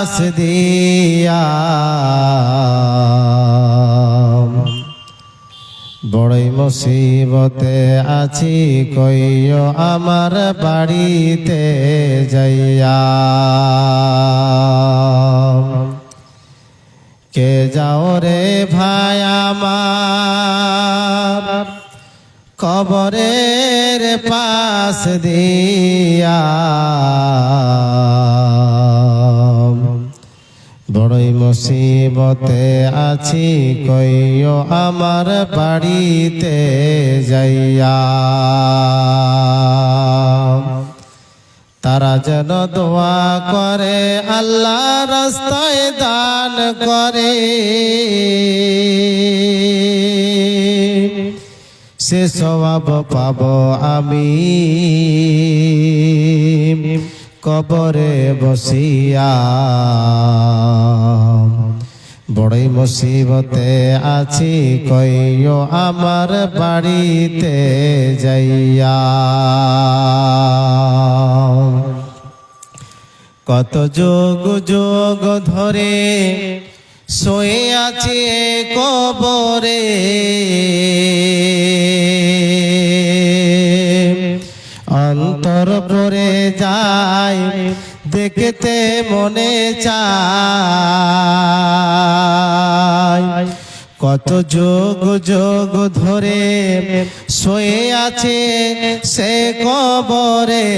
পাশ দিয়া বড়ই মুসিবতে আছি কইও আমার বাড়িতে যাইয়া কে যাও রে ভাই আমার কবরের পাশ দিয়া বড়ই মুসিবতে আছি কইও আমার বাড়িতে যাইয়া তারা যেন দোয়া করে আল্লাহ রাস্তায় দান করে সে সওয়াব পাবো আমি কবরে বসিয়া বড়ই মুসিবতে আছি কইও আমার বাড়িতে যাইয়া কত যুগ যুগ ধরে শুয়ে আছি কবরে অন্তর পড়ে যায় দেখতে মনে চায় কত যুগ যুগ ধরে শুয়ে আছে সে কবরে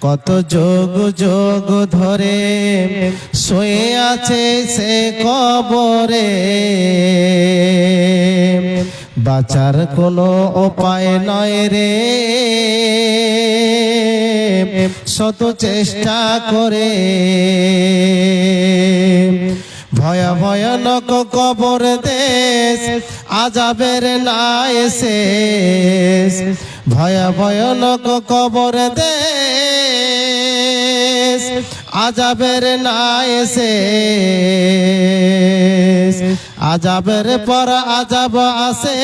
কত যুগ যুগ ধরে শুয়ে আছে সে কবরে বাঁচার কোনো উপায় নয় রে শত চেষ্টা করে ভয়ানক কবর দেশ আযাবের নাই শেষ ভয়ানক কবর দেশ আযাবের নাই শেষ আযাবের পর আযাব আসে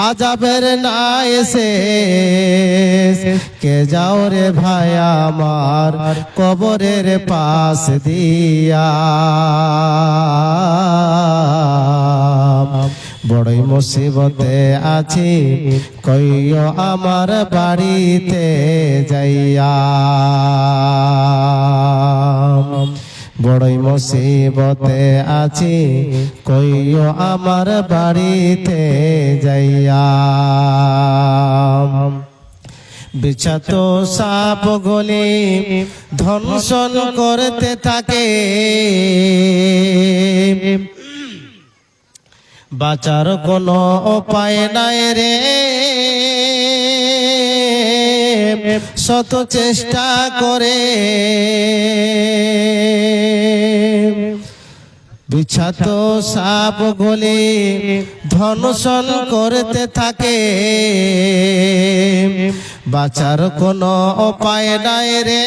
আযাবের নাই শেষ কে যাও রে ভাই আমার কবরের পাশ দিয়া বড়ই মুসিবতে আছি কইও আমার বাড়িতে যাইয়া বড়ই মুসিবতে আছি কইও আমার বাড়িতে যাইয়া বিছাত সাপ গলি ধ্বংসন করতে থাকে বাঁচার কোনো উপায় নাই রে শত চেষ্টা করে বিছাত সাপ গলি ধ্বংসন করতে থাকে বাঁচার কোনো উপায় নাই রে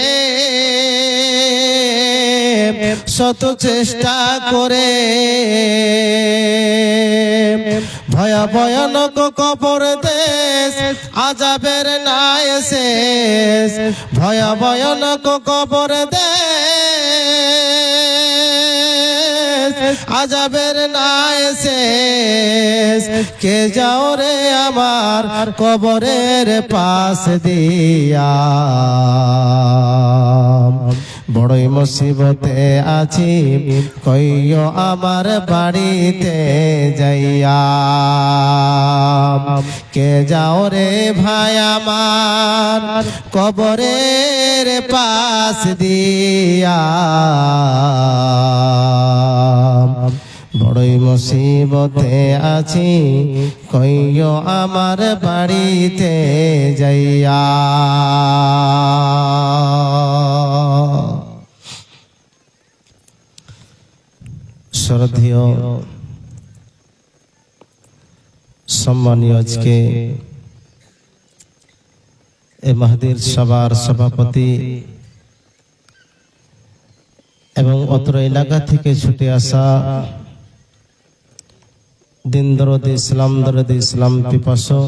শত চেষ্টা করে ভয়ানক কবর দেশ আযাবের নাই শেষ ভয়ানক কবর দেশ আযাবের নাই শেষ কে যাও রে আমার কবরের পাশ দিয়া বড়ই মুসিবতে আছি কইও আমার বাড়িতে যাইয়া কে যাও রে ভাই আমার কবরের পাশ দিয়া বড়ই মুসিবতে আছি কইও আমার বাড়িতে যাইয়া শ্রদ্ধেয় সম্মানীয় আজকে এই মাহদির সভার সভাপতি এবং অত্র এলাকা থেকে ছুটে আসা দিন দরদি ইসলাম পিপাসু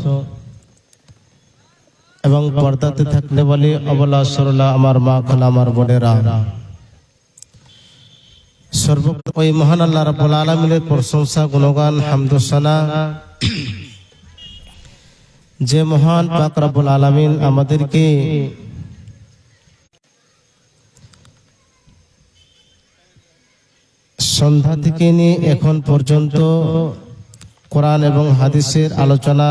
এবং পর্দাতে থাকলে বলে অবলা সরলা আমার মা খালা আমার বোনেরা, সর্বপ্রথম ওই মহান আল্লাহ রাব্বুল আলামিনের প্রশংসা গুণগান হামদ সানা, যে মহান পাক রব্বুল আলামিন আমাদেরকে সন্ধ্যা থেকে নিয়ে এখন পর্যন্ত কোরআন এবং হাদিসের আলোচনা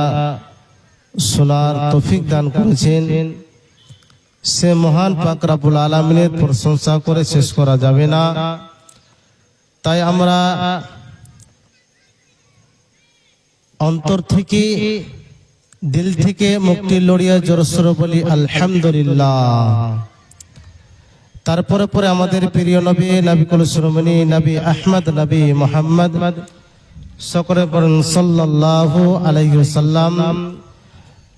শোনার তৌফিক দান করেছেন। সে মহান পাক রব্বুল আলামিনের প্রশংসা করে শেষ করা যাবে না। তাই আমরা অন্তর থেকে, দিল থেকে মুক্তি লড়িয়া জোরসোর বলি আলহামদুলিল্লাহ। তারপরে পরে আমাদের প্রিয় নবী, নবী কুল শিরোমণি নবী আহমদ, নবী মুহাম্মদ সকলে পড়েন সাল্লাল্লাহু আলাইহি ওয়াসাল্লাম।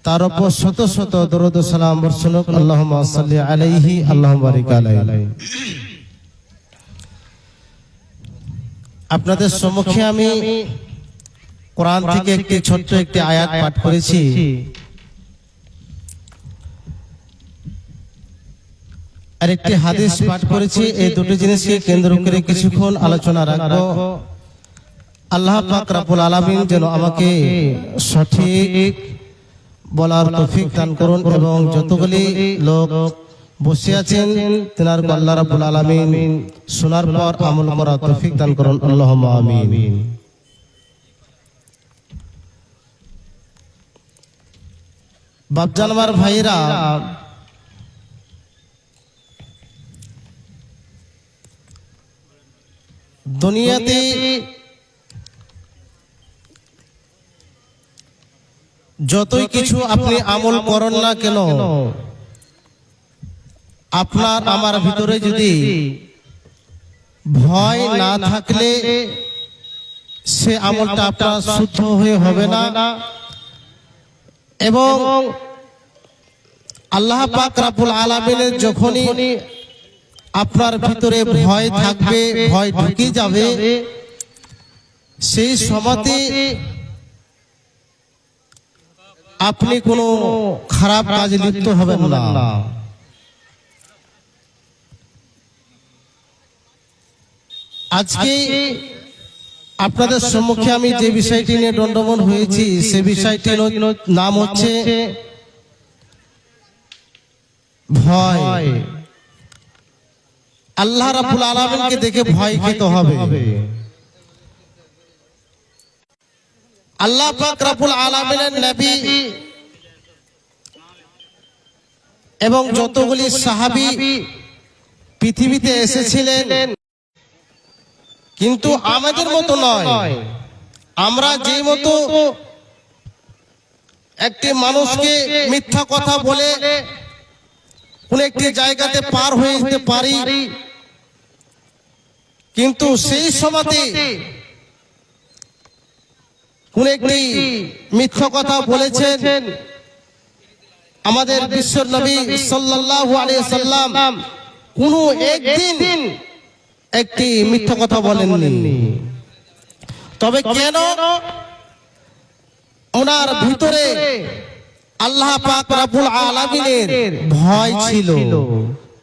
তার উপর শত শত দরুদ ও সালাম বর্ষণ হোক। আল্লাহুম্মা সাল্লি আলাইহি, আল্লাহুম্মা বারিক আলাইহি। আপনাদের সম্মুখে আমি কোরআন থেকে একটি ছোট্ট একটি আয়াত পাঠ করেছি। আর একটি হাদিস পাঠ করেছি। এই দুটি জিনিসকে কেন্দ্র করে কিছুক্ষণ আলোচনা রাখবো। আল্লাহ পাক রব্বুল আলামিন যেন আমাকে সঠিক বলার তৌফিক দান করুন এবং যতগুলি লোক বসে আছেন তেনার আল্লাহ রাব্বুল আলামিন শোনার পর আমল করার তৌফিক দান করুন। আল্লাহুম্মা আমিন। বাপজান আমার ভাইরা, দুনিয়াতে যতই কিছু আপনি আমল করেন না কেন, আপনার আমার ভিতরে যদি ভয় না থাকলে সে আমলটা আপনার শুদ্ধ হয়ে হবে না। এবং আল্লাহ পাক রব্বুল আলামিনের যখনই আপনার ভিতরে ভয় থাকবে, ভয় ঢুকে যাবে, সেই সময়তে আপনি কোনো খারাপ কাজে লিপ্ত হবেন না। আজকে আপনাদের সম্মুখে আমি যে বিষয়টি নিয়ে দণ্ডমন হয়েছি, সে বিষয়টির নাম হচ্ছে ভয়। আল্লাহ রাব্বুল আলামিনকে দেখে ভয় খেতে হবে। আল্লাহ পাক রব্বুল আলামিনের নবী এবং যতগুলি সাহাবী পৃথিবীতে এসেছিলেন, কিন্তু আমাদের মতো নয়। আমরা যে মতো একটি মানুষকে মিথ্যা কথা বলে কোন একটি জায়গাতে পার হয়ে যেতে পারি, কিন্তু সেই সময়তে কোন একটি মিথ্যা কথা বলেছেন আমাদের বিশ্ব নবী সাল্লাল্লাহু আলাইহি ওয়াসাল্লাম, কোন একদিন একটি মিথ্যা কথা বলেননি। তবে কেন? ওনার ভিতরে আল্লাহ পাক রব্বুল আলামিনের ভয় ছিল,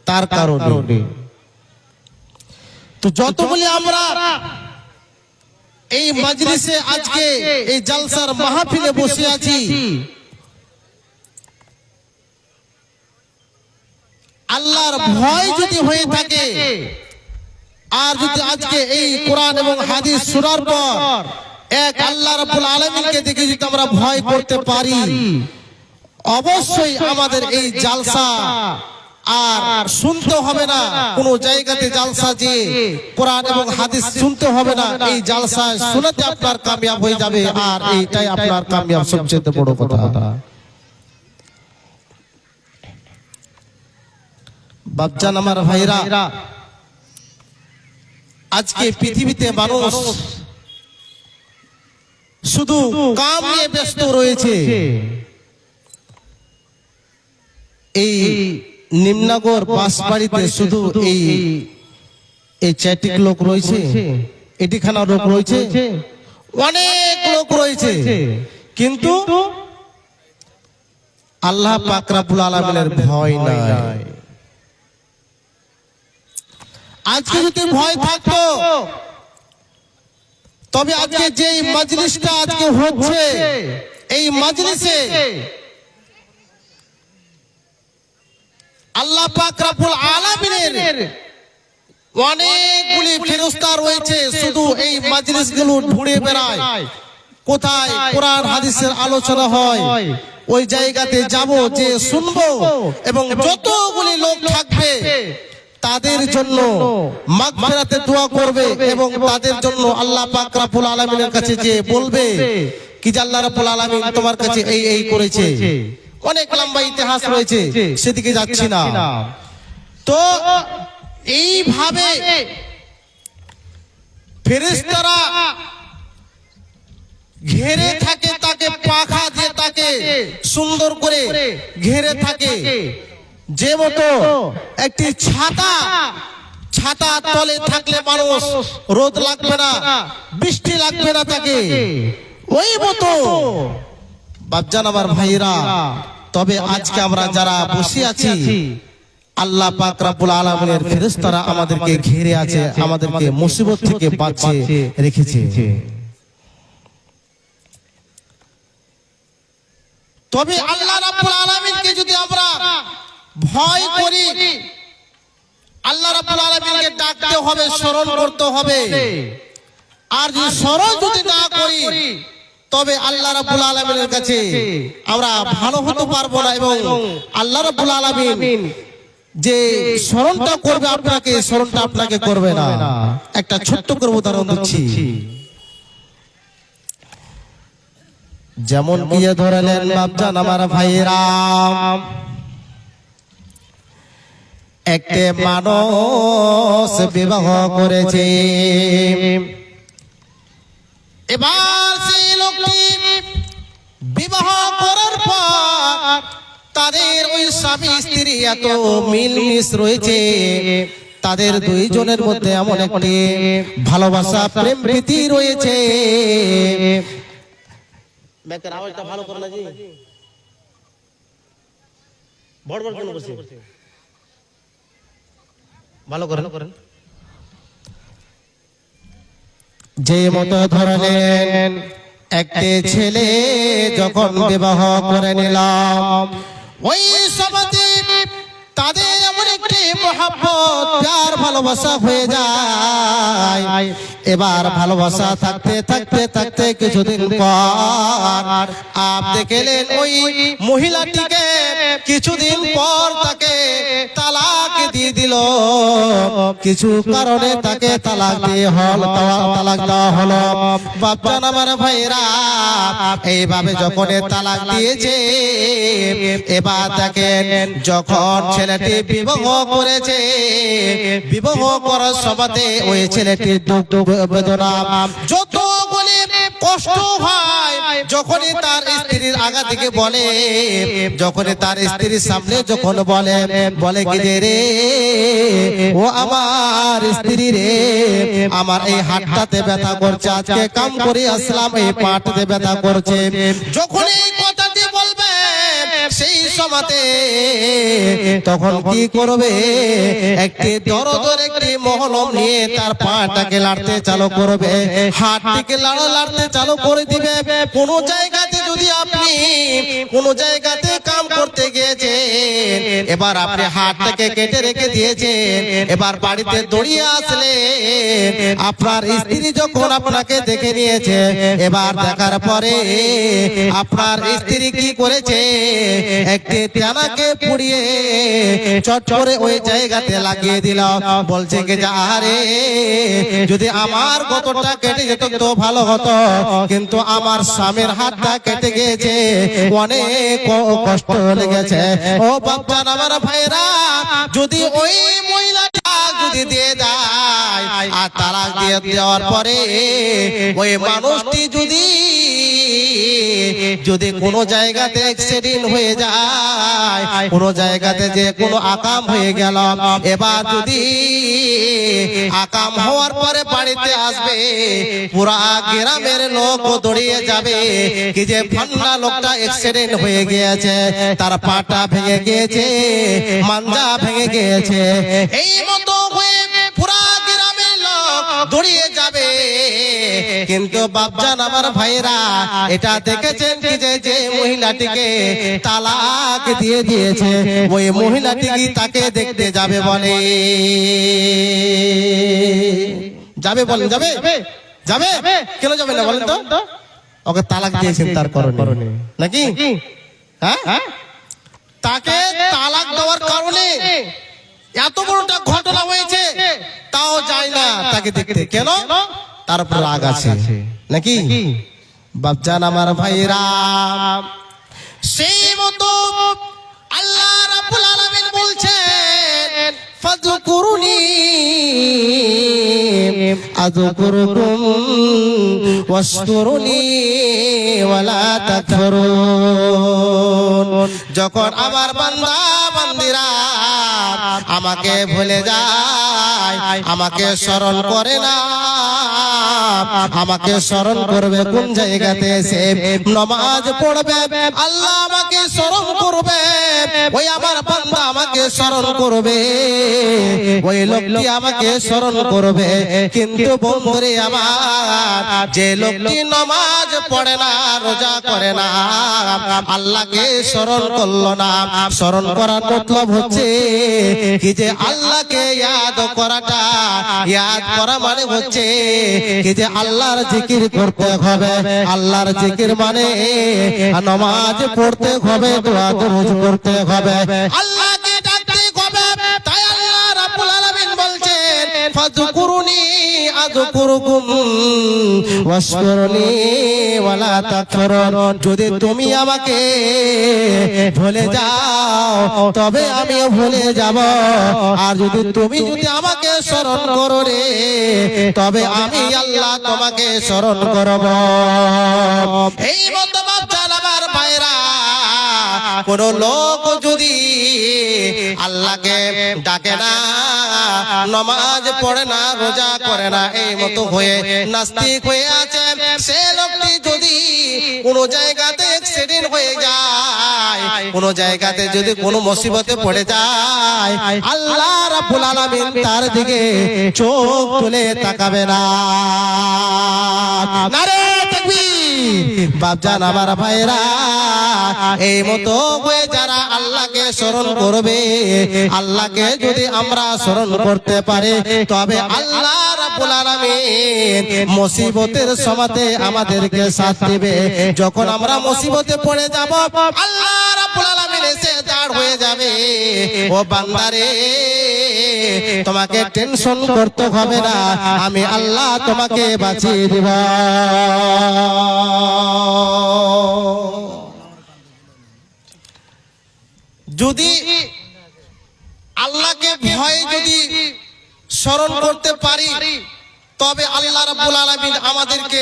তার কারণে। তো যতগুলি আমরা এই মজলিসে আজকে এই জলসার মাহফিলে বসে আছি, আল্লাহর ভয় যদি হয়ে থাকে, আর যদি আজকে এই কোরআন এবং হাদিস শোনার পর এক আল্লাহ রাব্বুল আলামিনকে দেখে যদি আমরা ভয় করতে পারি, অবশ্যই আমাদের এই জালসা আর শুনতে হবে না। কোন জায়গাতে জালসা যে কোরআন এবং হাদিস শুনতে হবে না, এই জালসায় শোনাতে আপনার কামিয়াব হয়ে যাবে। আর এইটাই আপনার কামিয়াব সবচেয়ে বড় কথা। বাপজান আমার ভাইরা, আজকে পৃথিবীতে মানুষ শুধু কাম নিয়ে ব্যস্ত রয়েছে। এই নিম্নগর বাঁশবাড়িতে শুধু এই চারটি লোক রয়েছে, এটিখানা লোক রয়েছে, অনেক লোক রয়েছে, কিন্তু আল্লাহ পাক রব্বুল আলামিনের ভয় নাই। আজকে যদি ভয় থাকতো তবে আজকে যে মজলিসটা আজকে হচ্ছে এই মজলিসে আল্লাহ পাক রব্বুল আলামিনের অনেকগুলি ফেরেশতা রয়েছে, শুধু এই মজলিসগুলো ঘুরে বেড়ায়। কোথায় কোরআন হাদিসের আলোচনা হয় ওই জায়গাতে যাব, যে শুনবো, এবং যতগুলি লোক থাকবে তাদের জন্য মাগফিরাতের দোয়া করবে এবং তাদের জন্য আল্লাহ পাক রব্বুল আলামিনের কাছে যে বলবে কি যে আল্লাহ রাব্বুল আলামিন তোমার কাছে এই এই করেছে। অনেক লম্বা ইতিহাস রয়েছে, সেদিকে যাচ্ছি না। তো এইভাবে ফেরেশতারা ঘেরে থাকে, তাকে পাখা দিয়ে তাকে সুন্দর করে ঘেরে থাকে। যে মতো একটি ছাতা তলে থাকলে মানুষ রোদ লাগবে না, বৃষ্টি লাগবে না তাকে, ওই মতো বাপজান আমার ভাইরা। তবে আজকে আমরা যারা বসে আছি আল্লাহ পাক রব্বুল আলামিনের ফেরেশতারা আমাদেরকে ঘিরে আছে, আমাদেরকে মুসিবত থেকে বাঁচিয়ে রেখেছে। তবে আল্লাহ রাব্বুল আলামিনকে যদি আমরা ভয় করি, আল্লাহ রাব্বুল আলামিনকে ডাকতে হবে, স্মরণ করতে হবে। আর যদি স্মরণ যদি না করি তবে আল্লাহ রাব্বুল আলামিনের কাছে আমরা ভালো হতে পারবো না, এবং আল্লাহ রাব্বুল আলামিন যে স্মরণটা করবে আপনাকে, স্মরণটা আপনাকে করবে না। একটা ছোট্ট করে উদাহরণ দিচ্ছি। যেমন দিয়ে ধরলেন বাপজান আমার ভাইরা, একটা মানুষ বিবাহ করেছে। এবার সেই লোকটি বিবাহ করার পর তাদের ওই স্বামী স্ত্রী এত মিলমিশ রয়েছে, তাদের দুইজনের মধ্যে এমন একটি ভালোবাসা প্রেম প্রীতি রয়েছে। আওয়াজটা ভালো করে না জি, বড় বড় কেন করছে, ভালো করেন। যে মতো ধরলেন একটি ছেলে যখন বিবাহ করে নিলাম, ওই সমাজে তাদের এমন একটি মহব্বত প্যার ভালোবাসা হয়ে যায়। এবার ভালোবাসা থাকতে থাকতে থাকতে কিছুদিন পর আপনি গেলেন ওই মহিলাটিকে, কিছুদিন পর তাকে তালাক দিয়ে দিল। কিছু কারণে তাকে তালাক দিয়ে তালাক দেওয়া হলো। বাপজান আমার ভাইরা, এইভাবে যখন তালাক দিয়েছে, এবার দেখেন যখন ছেলেটি বিবাহ করেছে, বিবাহ করার সময়তে ওই ছেলেটির দুঃখ বেদনা যতগুলি কষ্ট হয়, যখনই তার স্ত্রীর আগা থেকে বলে, যখনই তার স্ত্রীর সামনে যখন বলে কি রে ও আমার স্ত্রী রে, আমার এই হাতটাতে ব্যথা করছে, আজকে কাম করে আসলাম এই পাটাতে ব্যথা করছে, যখন এই কথাটি বলবে সেই সময়তে তখন কি করবে, একটি দরদর একটি মহলম নিয়ে তার পাটাকে লাড়তে চালু করবে, হাতটিকে লাড়তে চালু করে দিবে। কোন জায়গাতে যদি আপনি কোন জায়গাতে কাম করতে গিয়েছেন, এবার আপনি হাতটাকে কেটে রেখে দিয়েছেন, এবার বাড়িতে দৌড়িয়ে আসলে আপনার স্ত্রী যখন আপনাকে দেখে নিয়েছে, এবার দেখার পরে আপনার স্ত্রী কি করেছে, একটি তেনাকে পুড়িয়ে চট করে ওই জায়গাতে লাগিয়ে দিল। বলছে কি যে আরে যদি আমার কতটা কেটে যেত তো ভালো হতো, কিন্তু আমার স্বামীর হাতটা কেটে গিয়েছে, অনেক কষ্ট লেগেছে। ও বাপজান আমার ভাইরা, যদি ওই মহিলাটা যদি দিয়ে দেয়, আর তালাক দিয়ে দেওয়ার পরে ওই মানুষটি যদি কোনো জায়গাতে অ্যাক্সিডেন্ট হয়ে যায়, কোনো জায়গাতে যে কোনো আকাম হয়ে গেল, এবার যদি আকাম হওয়ার পরে বাড়িতে আসবে, পুরা গ্রামের লোক দৌড়িয়ে যাবে কি যে ফান্না লোকটা অ্যাক্সিডেন্ট হয়ে গিয়েছে, তার পাটা ভেঙে গিয়েছে, মাঞ্জা ভেঙে গিয়েছে। এই মতো হয়ে পুরা গ্রামের লোক দৌড়িয়ে যাবে। কিন্তু বাপজান আমার ভাইরা এটা দেখেছেন কি যে মহিলাটিকে তালাক দিয়ে দিয়েছে, ওই মহিলাটি কি তাকে দেখতে যাবে বলে? যাবে বলেন? যাবে? যাবে? কেন যাবে না বলেন তো? ওকে তালাক দিয়েছেন তার কারণে নাকি? হ্যাঁ, তাকে তালাক দেওয়ার কারণে এত বড়টা ঘটনা হয়েছে, তাও যায় না তাকে দেখতে। কেন? তার উপর রাগ আছে নাকি? বাপজান আমার ভাইরা, সেই মতো আল্লাহ রাব্বুল আলামিন বলছেন ফাযকুরুনি আযকুরুকুম ওয়াশকুরুনি ওয়ালা তাকফুরুন। যখন আমার বান্দা বান্দিরা আমাকে ভুলে যায়, আমাকে স্মরণ করে না, আমাকে স্মরণ করবে কোন জায়গাতে? এসে নামাজ পড়বে, আল্লাহ আমাকে স্মরণ করবে, ওই আমার বান্দা আমাকে স্মরণ করবে, ওই লোকটি আমাকে স্মরণ করবে। কিন্তু বন্ধুরে আমার, যে লোকটি নামাজ পড়ে না, রোজা করে না, আল্লাহকে স্মরণ করলো না, স্মরণ করার মতলব হচ্ছে কি যে আল্লাহকে ইয়াদ করাটা, ইয়াদ করা মানে হচ্ছে কি যে আল্লাহর জিকির করতে হবে। আল্লাহর জিকির মানে নামাজ পড়তে হবে, দোয়া দরুদ করতে হবে, আল্লাহকে ডাকতে হবে। তাই আল্লাহ রাব্বুল আলামিন বলছেন ফাযকুরুনি আযকুরুকুম ওয়াশকুরুনি ওয়ালা তাকফুরুন। যদি তুমি আমাকে ভুলে যাও তবে আমিও ভুলে যাব, আর যদি তুমি আমাকে স্মরণ করো রে, তবে আমি আল্লাহ তোমাকে স্মরণ করব। এই মতো বাপজান আমার ভাইরা, কোন লোক যদি আল্লাহকে ডাকে না, নামাজ পড়ে না, রোজা করে না, এই মতো হয়ে নাস্তিক হয়ে আছে, সে লোকটি যদি কোন জায়গাতে অ্যাক্সিডেন্ট হয়ে যায়, কোন জায়গাতে যদি কোনো মুসিবতে পড়ে যায়, আল্লাহ রাব্বুল আলামিন তার দিকে চোখ তুলে তাকাবে না। নারে তাকবীর! বাপজান আমার ভাইরা, এই মতো হয়ে যারা আল্লাহকে স্মরণ করবে, আল্লাহকে যদি আমরা স্মরণ করতে পারি, তবে আল্লাহ রাব্বুল আলামিন মুসিবতের সময়তে আমাদেরকে সাথ দিবে। যখন আমরা মুসিবতে পড়ে যাব, আল্লাহ রাব্বুল আলামিন এসে দাঁড় হয়ে যাবে, ও বান্দারে তোমাকে টেনশন করতে হবে না, আমি আল্লাহ তোমাকে বাঁচিয়ে দেব। যদি আল্লাহকে ভয় যদি স্মরণ করতে পারি, তবে আল্লাহ রাব্বুল আলামিন আমাদেরকে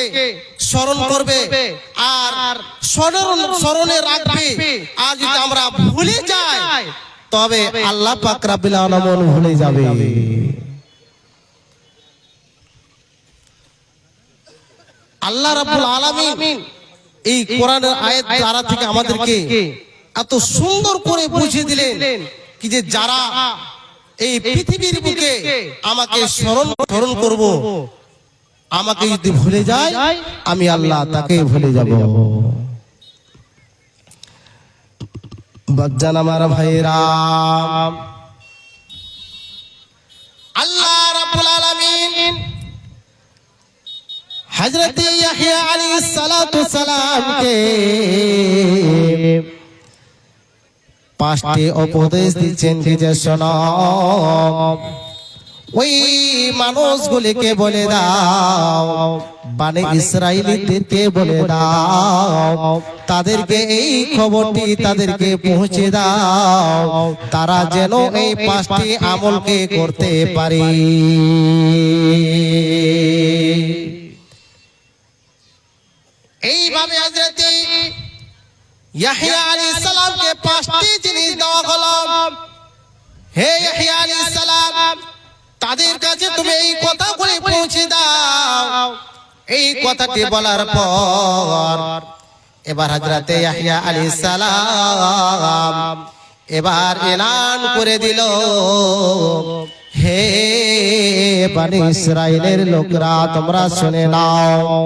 স্মরণ করবে আর স্মরণে রাখবে। আর যদি আমরা ভুলে যাই, তবে আল্লাহ পাক রাব্বুল আলামিন ভুলে যাবে। আল্লাহ রাব্বুল আলামিন এই কোরআনের আয়াত দ্বারা থেকে আমাদেরকে এত সুন্দর করে বুঝিয়ে দিলেন কি যে যারা এই পৃথিবীর বুকে আমাকে স্মরণ করব, আমাকে যদি ভুলে যায়, আমি আল্লাহ তাকে ভুলে যাব। বাচ্চান আমার ভাইরা, আল্লাহ রাব্বুল আলামিন হযরত ইয়াহইয়া আলাইহিস সালাতু সালামকে পাঁচটি উপদেশ দিচ্ছেন যে শোনো, ওই মানুষগুলিকে বলে দাও, বনি ইসরাইলীদেরকে বলে দাও, তাদেরকে এই খবরটি তাদেরকে পৌঁছে দাও, তারা যেন এই পাঁচটি আমলকে করতে পারে। এইভাবে হযরত ইয়াহইয়া আলাইহিস সালামকে পাঁচটি জিনিস দেওয়া হলো। হে ইয়াহইয়া আলাইহিস সালাম, তাদের কাছে তুমি এই কথাগুলি পৌঁছে দাও। এই কথাটি বলার পর এবার হযরতে ইয়াহইয়া আলাইহিস সালাম এবার এলান করে দিল, হে বনি ইসরাইলের লোকরা তোমরা শুনে নাও,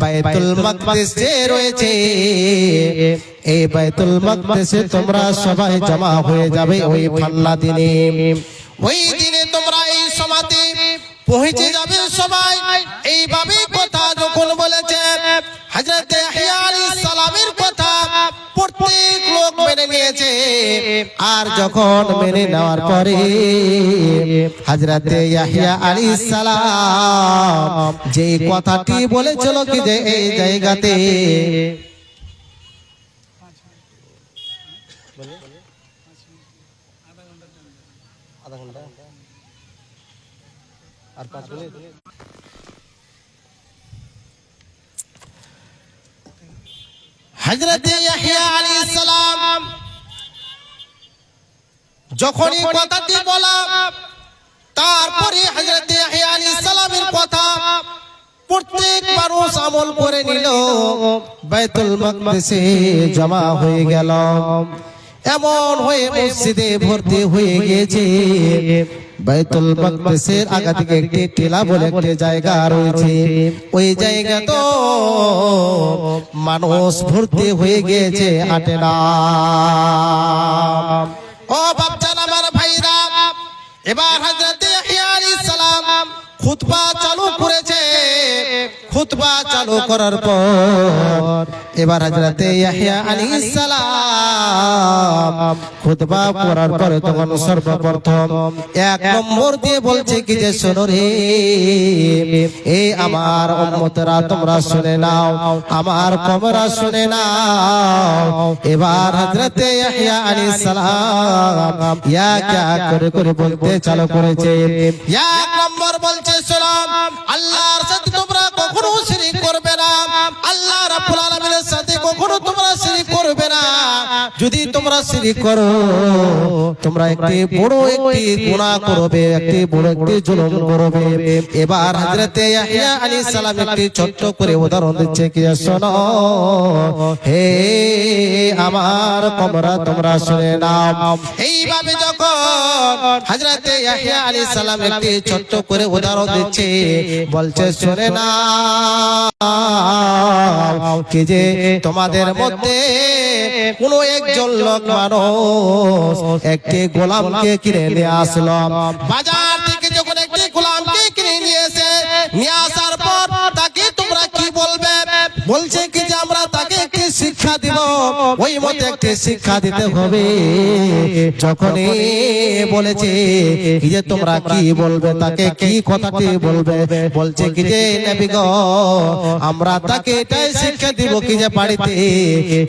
বাইতুল মাকদিস যে রয়েছে এই বাইতুল মাকদিসে তোমরা সবাই জমা হয়ে যাবে ওই ফাল্লা দিনে। ওই দিনে তোমরা এই সমাতে পৌঁছে যাবে সবাই। এইভাবে কথা যখন বলেছে হযরত ইয়াহইয়া আলাইহিস সালামের কথা প্রত্যেক লোক মেনে নিয়েছে। আর যখন মেনে নেওয়ার পরে হযরত ইয়াহইয়া আলাইহিস সালাম যে কথাটি বলেছিল কি যে এই জায়গাতে আর 5 মিনিট হযরত ইয়াহইয়া আলাইহিস সালাম যখনই কথাটি বলা তারপরে হযরত ইয়াহইয়া আলাইহিস সালামের কথা প্রত্যেক মানুষ আমল করে নিল, বাইতুল মাকদিসে জমা হয়ে গেল। এমন হয়ে মসজিদে ভর্তি হয়ে গিয়েছে। বাইতুল মাকদিসের আগা থেকে একটি টিলা বলে একটি জায়গা রয়েছে, ওই জায়গা তো মানুষ ভর্তি হয়ে গিয়েছে, আটে না। ও বাপজান আমার ভাইরা, এবার হযরত ইয়াহইয়া আলাইহিস সালাম খুতবা চালু করেছে। খুতবা চালু করার পর এবার হযরত ইয়াহইয়া আলাইহিস সালাম খুতবা করার পরে তখন সর্বপ্রথম 1 নম্বর দিয়ে বলছে কি যে শোনো রে এই আমার উম্মতরা তোমরা শুনে নাও, আমার কওমরা শুনে নাও। এবার হযরত ইয়াহইয়া আলাইহিস সালাম ইয়া ক্যা করে করে বলতে চালু করেছে। 1 নম্বর বলছে সালাম, আল্লাহর সাথে তোমরা কখনো শিরক করবে না, আল্লাহ রাব্বুল আলামিনের সাথে কখনো তোমরা শিরক করবে না। যদি তোমরা শিরক করো তোমরা একটি বড় একটি গুনাহ করবে, একটি বড় একটি জুলুম করবে। এবার হযরত ইয়াহইয়া আলাইহিস সালাম একটি ছোট্ট করে উদাহরণ দিচ্ছে কি শোনো হে আমার কওমরা তোমরা শুনে নাও। এইভাবে যখন হযরত ইয়াহইয়া আলাইহিস সালাম একটি ছোট্ট করে উদাহরণ দিচ্ছে, বলছে শুনে নাও কি যে তোমাদের মধ্যে কোন একজন লোক মানুষ একটি গোলামকে কিনে নিয়ে আসলো। বাজার থেকে যখন একটি গোলামকে কিনে নিয়ে আসার পর তাকে তোমরা কি বলবে? বলছে কি যে আমরা তাকে একটি শিক্ষা দিব, ওই মতে একটি শিক্ষা দিতে হবে। যখনই বলেছে কি যে তোমরা কি বলবে, তাকে কি কথাটি বলবে? বলছে কি যে নবী গো আমরা তাকে এটাই শিক্ষা দিব কি যে বাড়িতে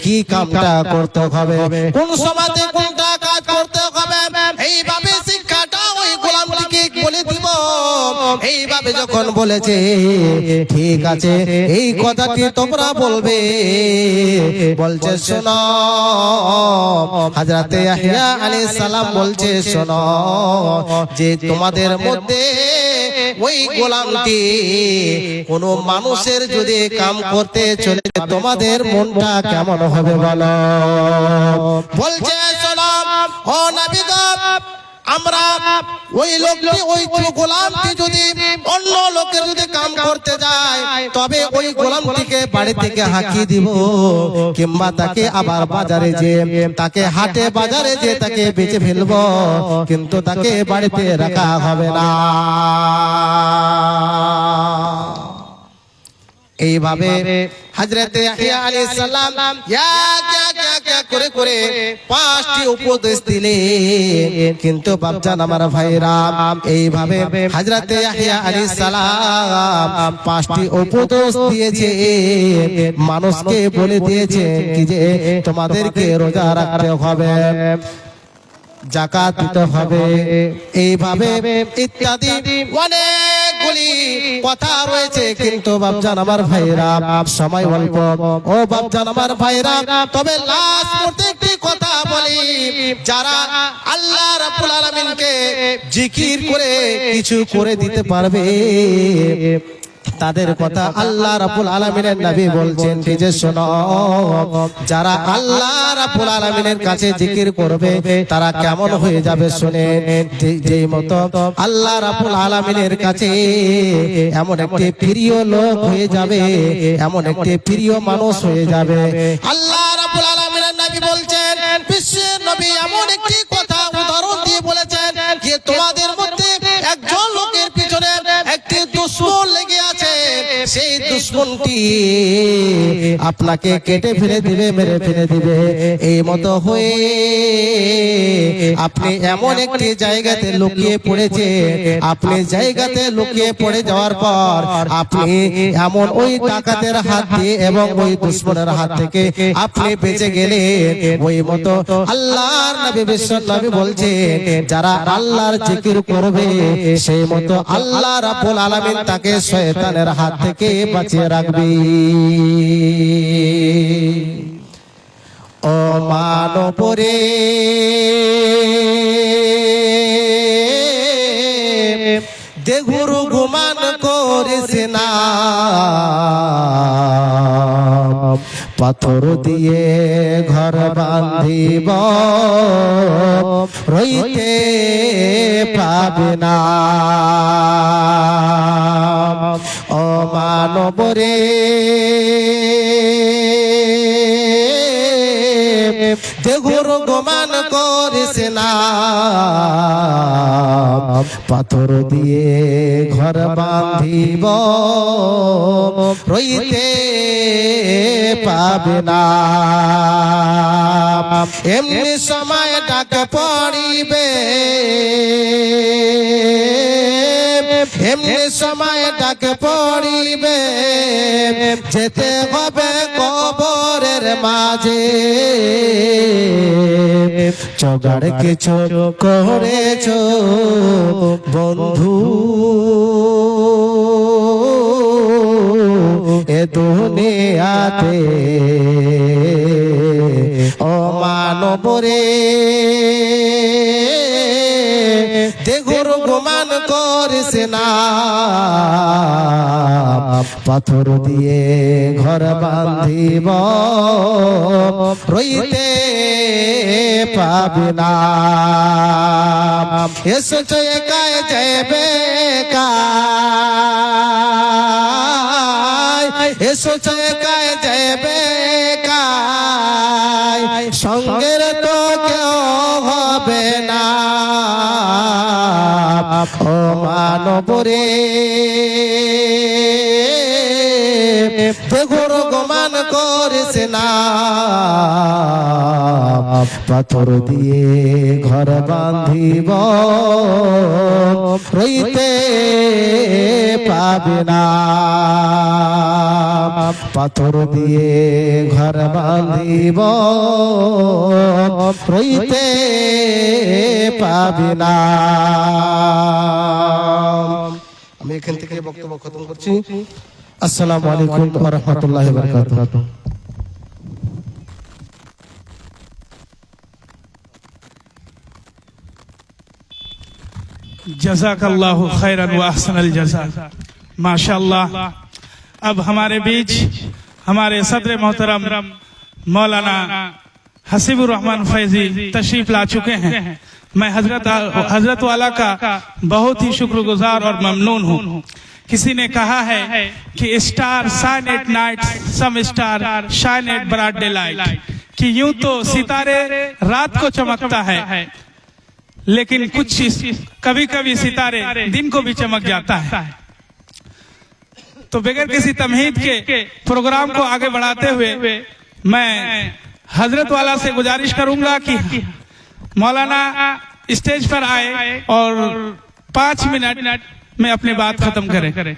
কি কামটা করতে হবে, কোন সমাজে কোনটা কাজ করতে হবে, এইভাবে শিক্ষাটা ওই গোলামটিকে বলে দিব। এইভাবে যখন বলেছে ঠিক আছে এই কথাটি তোমরা বলবে। বলছে শোনো হযরত ইয়াহইয়া আলাইহিস সালাম বলছে শোনো যে তোমাদের মধ্যে ওই গোলামটি কোন মানুষের যদি কাম করতে চলে তোমাদের মনটা কেমন হবে বলো? বলছে শোনো ও নবী গো আমরা ওই লোকটি ওই গোলামটি যদি অন্য লোকের যদি কাম করতে যায় তবে ওই গোলামটিকে বাড়ি থেকে হাঁকিয়ে দিব, কিংবা তাকে আবার বাজারে যে তাকে হাটে বাজারে যে তাকে বেচে ফেলবো, কিন্তু তাকে বাড়িতে রাখা হবে না। এইভাবে হযরত ইয়াহইয়া আলাইহিস সালাম করে করে 5টি উপদেশ দিলেন। কিন্তু বাপজান আমার ভাইরা এইভাবে হযরত ইয়াহইয়া আলাইহিস সালাম 5টি উপদেশ দিয়েছে, মানুষকে বলে দিয়েছে কি যে তোমাদেরকে রোজা রাখতে হবে, যাকাত দিতে হবে, এইভাবে ইত্যাদি অনেকগুলি কথা রয়েছে। কিন্তু বাপজান আমার ভাইরা সময় অল্প, ও বাপজান আমার ভাইরা তবে লাস্ট করতে একটি কথা বলি, যারা আল্লাহ রাব্বুল আলামিনকে জিকির করে কিছু করে দিতে পারবে, তাদের কথা আল্লাহ রাব্বুল আলামিনের নবী বলছেন কি যে শোনো, যারা আল্লাহ রাব্বুল আলামিনের কাছে জিকির করবে তারা কেমন হয়ে যাবে শুনেন। যেই মতো আল্লাহ রাব্বুল আলামিনের কাছে এমন একটি প্রিয় লোক হয়ে যাবে, এমন একটি প্রিয় মানুষ হয়ে যাবে। আল্লাহ রাব্বুল আলামিনের নবী বলছেন, বিশ্বের নবী এমন একটি কথা উদাহরণ দিয়ে বলেছেন যে তোমাদের মধ্যে একজন লোকের পিছনে একটি দুশমন লেগে আছে, সেই দুশমনটি আপনাকে কেটে ফেলে দিবে, মেরে ফেলে দিবে। এই মতো হয়ে আপনি এমন একটি জায়গাতে লুকিয়ে পড়েছে, আপনি জায়গাতে লুকিয়ে পড়ে যাওয়ার পর আপনি এমন ওই ডাকাতের হাত দিয়ে এবং ওই দুশমনের হাত থেকে আপনি বেঁচে গেলেন। ওই মতো আল্লাহর নবী বিশ্ব নবী বলছে, যারা আল্লাহর জিকির করবে সেই মতো আল্লাহ রাব্বুল আলামিন তাকে শয়তানের হাত থেকে বাঁচিয়ে রাখবে। ও মানবরে দেগুরু গুমান করিস না, পাথর দিয়ে ঘর বাঁধিব রইতে পাবে না। ও মানবরে দেগুর গোমান করিস না, পাথর দিয়ে ঘর বাঁধিব রইতে পাবে না। এমনি সময় ডাক পড়িবে, এমনি সময় ডাক পড়িবে, যেতে হবে কবরের মাঝে। জোগাড় কিছু করেছ বন্ধু এ দুনিয়াতে, ও মানবরে দেগুর গুমান করিস না, পাথর দিয়ে ঘর বাঁধিব রইতে পাবে না। এসেছ একাই যাবে কাই, এসেছ একাই যাবে কাই, সঙ্গের তো কেউ হবে না। ও মানবরে দেগুর গোমান করিস না, পাথর দিয়ে ঘর বাঁধিব রইতে পাবে না। পাথর দিয়ে ঘর বাঁধিব রইতে পাবে না। আমি এখান থেকে বক্তব্য খতম করছি। আসসালামু আলাইকুম ওয়া রাহমাতুল্লাহি ওয়া বারাকাতুহু। जज़ाकल्लाहु खैरन व अहसनल जज़ा। माशाअल्लाह। अब हमारे बीच हमारे सदर मोहतरम मौलाना हसीबुर रहमान फैजी तशरीफ ला चुके हैं। मैं हजरत वाला का बहुत ही शुक्रगुजार और ममनून हूँ। किसी ने कहा है कि star shine at night, some star shine at broad daylight, कि यूं तो सितारे रात को चमकता है, लेकिन कुछ कभी कभी सितारे दिन को भी चमक जाता है। तो बगैर किसी तमहीद के प्रोग्राम को आगे बढ़ाते हुए मैं हजरत वाला से गुजारिश करूंगा कि मौलाना स्टेज पर आए और 5 मिनट में अपनी बात खत्म करें।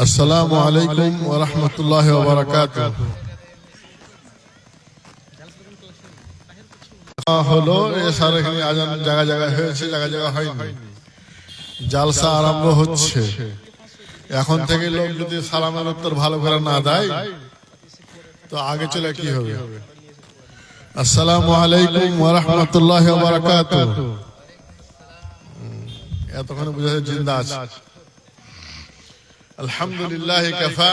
আসসালামু আলাইকুম ওয়া রাহমাতুল্লাহি ওয়া বারাকাতুহু। হলো এসার এখানে আজান জায়গা জায়গা হয়েছে, জায়গা জায়গা হয়নি। জালসা আরম্ভ হচ্ছে। এখন থেকে লোক যদি সালামের উত্তর ভালো করে না দেয় তো আগে চলে কি হবে? আসসালামু আলাইকুম ওয়া রাহমাতুল্লাহি ওয়া বারাকাতুহু। এতক্ষণ বুঝা যায় জিন্দা আছে। আলহামদুলিল্লাহি কাফা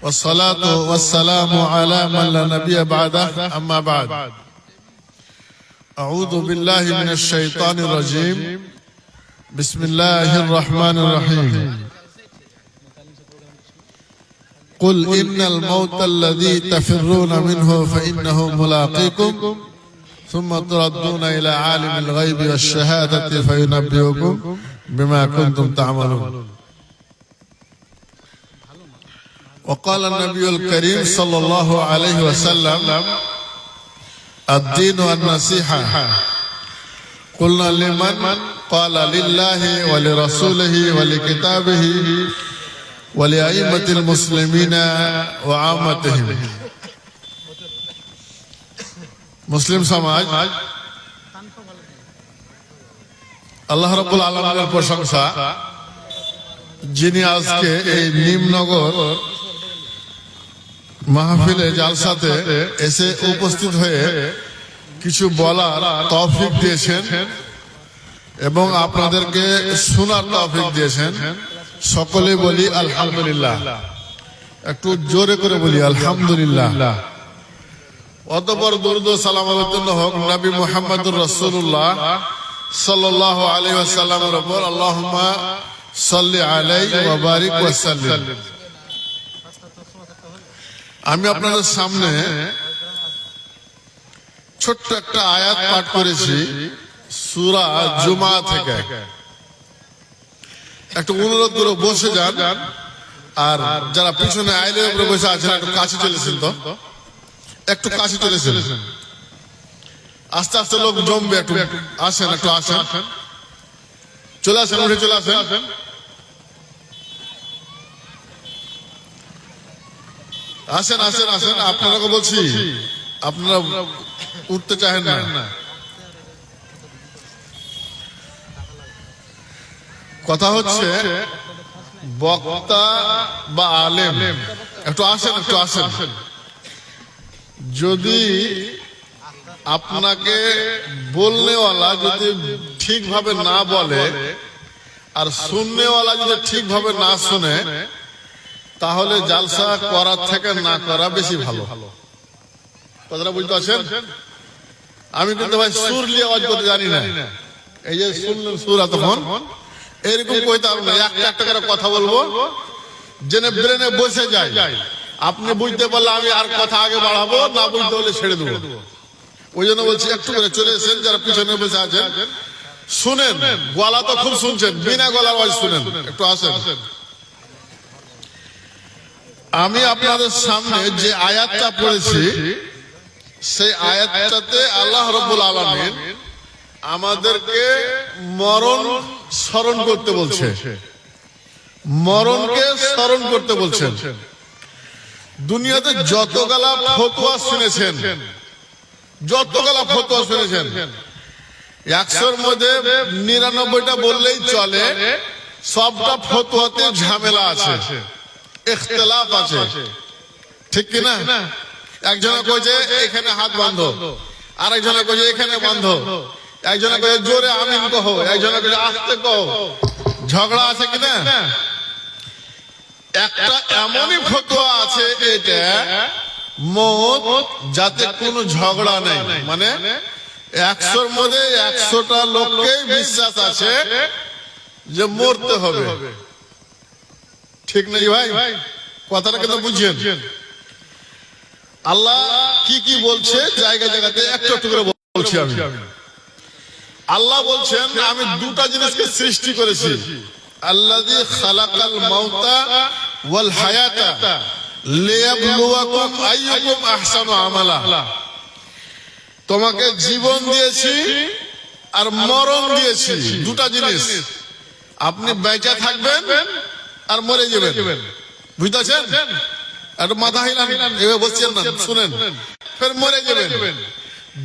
والصلاة والسلام على من لا نبي بعده أما بعد أعوذ بالله من الشيطان الرجيم بسم الله الرحمن الرحيم قل إن الموت الذي تفرون منه فإنه ملاقيكم ثم تردون إلى عالم الغيب والشهادة فينبئكم بما كنتم تعملون. وقال النبي الكريم صلى الله عليه وسلم الدين النصيحة. قلنا لمن؟ قال لله ولرسوله ولكتابه ولأئمة المسلمين وعامتهم. মুসলিম সমাজ আল্লাহ রাব্বুল আলামিনের প্রশংসা, যিনি আজকে এই নিমনগর মাহফিলে জালসাতে এসে উপস্থিত হয়ে কিছু বলার তৌফিক দিয়েছেন এবং আপনাদেরকে শোনার তৌফিক দিয়েছেন। সকলে বলি আলহামদুলিল্লাহ। একটু জোরে করে বলি আলহামদুলিল্লাহ। অতঃপর দুরূদ ও সালাম আবর্তন হোক নবী মুহাম্মদুর রাসূলুল্লাহ সাল্লাল্লাহু আলাইহি ওয়াসাল্লামের উপর। আল্লাহুম্মা সাল্লি আলাইহি ওয়া বারিক ওয়া সাল্লিম। আমি আপনাদের সামনে ছোট্ট একটা আয়াত পাঠ করেছি সূরা জুমা থেকে। একটু অনুরোধ করে বসে যান, আর যারা পিছনে আইলের উপরে বসে আছেন একটু কাছে চলেছেন, তো একটু কাছে চলেছেন। আস্তে আস্তে লোক জমবে, একটু আসেন, একটু আসেন, চলে আসেন, উঠে চলে আসেন। আসেন আসেন আসেন, আপনারা বলছি আপনারা উঠতে চাহেন না। কথা হচ্ছে বক্তা বা আলেম একটু আসেন, একটু আসেন। যদি আপনাকে বলনেওয়ালা যদি ঠিকভাবে না বলে আর শুননেওয়ালা যদি ঠিকভাবে না শুনে, তাহলে জালসা করার থেকে না করা বেশি ভালো। কথাটা বুঝতে পারছেন? আমি কিন্তু ভাই সুর নিয়ে আওয়াজ করতে জানি না। এই যে শুনলেন সুর, তখন এরকম কইতে পারবো না। একটা একটা করে কথা বলবো যেন ব্রেনে বসে যায়। আপনি বুঝতে পারলে আমি আর কথা আগে বাড়াবো, না বুঝতে হলে ছেড়ে দেবো। ওই জন্য বলছি একটু করে চলে এসেন, যারা পিছনে বসে আছেন শুনেন। গলা তো খুব শুনছেন, বিনা গলার আওয়াজ শুনেন। একটু আসেন। আমি আপনাদের সামনে যে আয়াতটা পড়েছি, সেই আয়াতটাতে আল্লাহ রাব্বুল আলামিন আমাদেরকে মরণ স্মরণ করতে বলছে, মরণকে স্মরণ করতে বলছেন। দুনিয়াতে যতগুলা ফতোয়া শুনেছেন, যতগুলা ফতোয়া শুনেছেন, 100-র মধ্যে 99টা বললেই চলে। সবটা ফতোয়াতে ঝামেলা আছে, ইখতিলাফ আছে, ঠিক কি না? একজনে কইছে এখানে হাত বাঁধো, আরেকজনে কইছে এখানে বাঁধো, একজনে কইছে জোরে আমিন কহো, একজনে কইছে আস্তে কহো। ঝগড়া আছে কি না? একটা এমনই ফতোয়া আছে এটা মত যাতে কোনো ঝগড়া নেই, মানে 100-র মধ্যে 100টা লোককেই বিশ্বাস আছে যে মরতে হবে, ঠিক নাকি ভাই? কথাটা কিন্তু বুঝছেন? আল্লাহ কি কি বলছে জায়গা জায়গাতে একটু একটু করে বলছি আমি। আল্লাহ বলছেন আমি দুটা জিনিসকে সৃষ্টি করেছি। আল্লাযী খালাকাল মাউতা ওয়াল হায়াতা লিয়াবলুয়াকুম আইয়ুকুম আহসানু আমালা। তোমাকে জীবন দিয়েছি আর মরণ দিয়েছি, দুটা জিনিস। আপনি বেঁচে থাকবেন আর মরে যাবেন, বুঝতে পারছেন? একটু মাথা হিলান, এভাবে বসছেন না, শুনেন, ফের মরে যাবেন।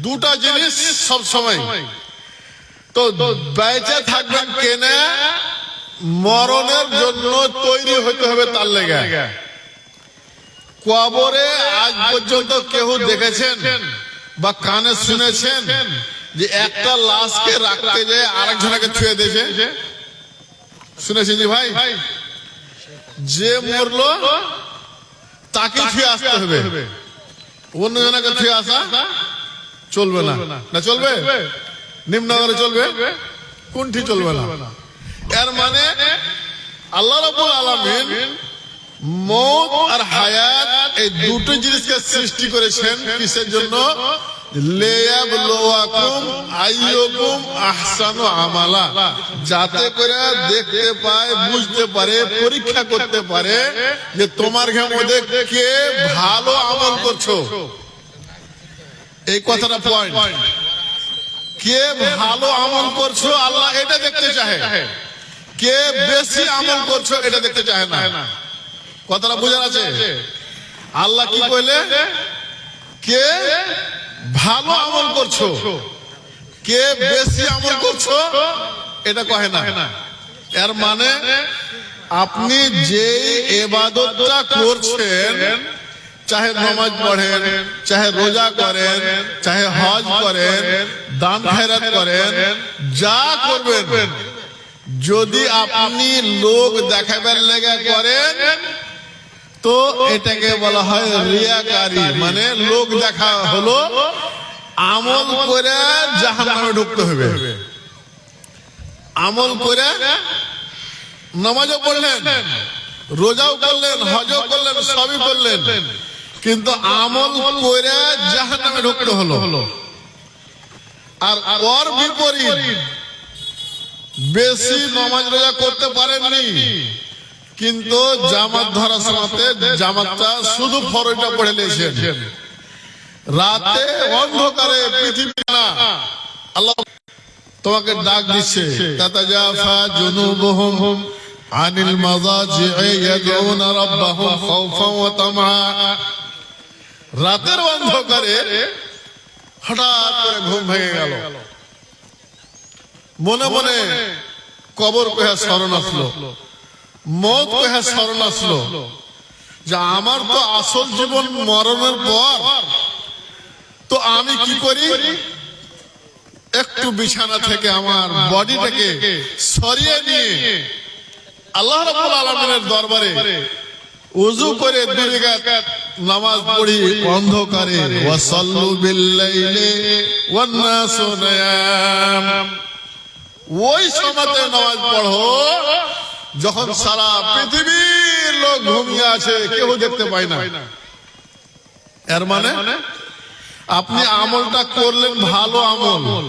দুটা জিনিস সব সময় তো বেঁচে থাকবেন কেনে, মরণের জন্য তৈরি হতে হবে তার লেগে। কবরে আজ পর্যন্ত কেউ দেখেছেন বা কানে শুনেছেন যে একটা লাশকে রাখতে যায় আরেকজনকে ছুঁয়ে দিয়েছে? শুনেছেন জি ভাই? যে মরলো তাকে ছুঁয়ে আসতে হবে, অন্য জনকে ছুঁয়ে আসা চলবে না। না চলবে? নিম্নগরে চলবে, কোনটি চলবে না। এর মানে আল্লাহ রাব্বুল আলামিন মৌত আর হায়াত এই দুটো জিনিসকে সৃষ্টি করেছেন কিসের জন্য? লিয়াবলুয়াকুম আইয়ুকুম আহসানু আমালা, যাতে করে দেখতে পায়, বুঝতে পারে, পরীক্ষা করতে পারে যে তোমার মধ্যে কে ভালো আমল করছো। এই কথাটা পয়েন্ট, কে ভালো আমল করছো আল্লাহ এটা দেখতে চায়, কে বেশি আমল করছো এটা দেখতে চায় না। কথাটা বোঝার আছে? আল্লাহ কি কইলে? কে ভালো আমল করছো, কে বেশি আমল করছো এটা কহে না। এর মানে আপনি যে ইবাদতটা করছেন, চাহে নামাজ পড়েন, চাহে রোজা করেন, চাহে হজ করেন, দান খয়রাত করেন, যা করবেন, যদি আপনি লোক দেখাবার লেগে করেন তো এটাকে বলা হয় রিয়াকারী, মানে লোক দেখা হলো। আমল করে জাহান্নামে ঢুকতে হবে। আমল করে নামাজও পড়লেন, রোজাও করলেন, হজও করলেন, সবই করলেন, কিন্তু আমল করে জাহান্নামে ঢুকতে হলো। আর ওর বিপরীত বেশি নামাজ রোজা করতে পারেননি, কিন্তু জামাত ধরার সাথে জামাতটা শুধু ফরজটা পড়ে নিয়েছেন, রাতে অন্ধকারে পৃথিবী না, আল্লাহ তোমাকে ডাক দিচ্ছে, তাতাজাফা জুনুবুহুম আনিল মাযাজি'i ইয়াদউনা রাব্বাহুম খাওফান ওয়া তামআ। রাতের অন্ধকারে হঠাৎ করে ঘুম ভেঙে গেল, মনে মনে কবর কহে স্মরণ আসলো, মৌত কহে স্মরণ আসলো যে আমার তো আসল জীবন মরণের পর, তো আমি কি করি? একটু বিছানা থেকে আমার বডিটাকে সরিয়ে নিয়ে আল্লাহ রাব্বুল আলামিনের দরবারে ওযু করে 2 রাকাত নামাজ পড়ি অন্ধকারে। ওয়াসাল্লু বিল-লাইলি ওয়ান-নাসু নিয়াম। ওই সময়তে নামাজ পড়ো যখন সারা পৃথিবীর লোক ঘুমিয়ে আছে, কেউ দেখতে পায় না। এর মানে আপনি আমলটা করলেন ভালো আমল,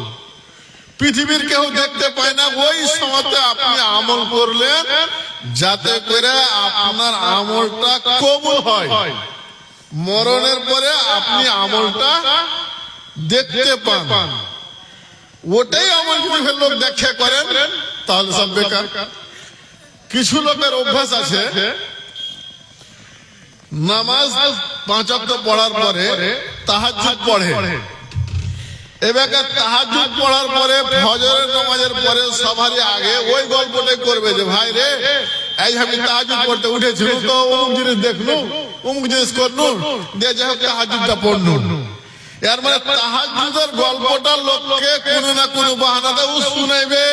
পৃথিবীর কেউ দেখতে পায় না, ওই সময়তে আপনি আমল করলেন যাতে করে আপনার আমলটা কবুল হয়, মরণের পরে আপনি আমলটা দেখতে পান। ওটাই আমল যদি লোক দেখে করেন তাহলে সব বেকার। কিছু লোকের অভ্যাস আছে নামাজ 5 ওয়াক্ত পড়ার পরে তাহাজ্জুদ পড়ে। এবার তাহাজ্জুদ পড়ার পরে ফজরের নামাজের পরে সবারই আগে ওই গল্পটাই করবে যে ভাই রে, এই আমি তাহাজ্জুদ পড়তে উঠেছিল তো অমুক জিনিস দেখলু, অমুক জিনিস করলু, দিয়ে যাই হোক তাহাজ্জুদটা পড়লু। এর মানে তাহাজ্জুদের গল্পটা লোককে কোনো না কোনো বাহানাতে শুনাইবে,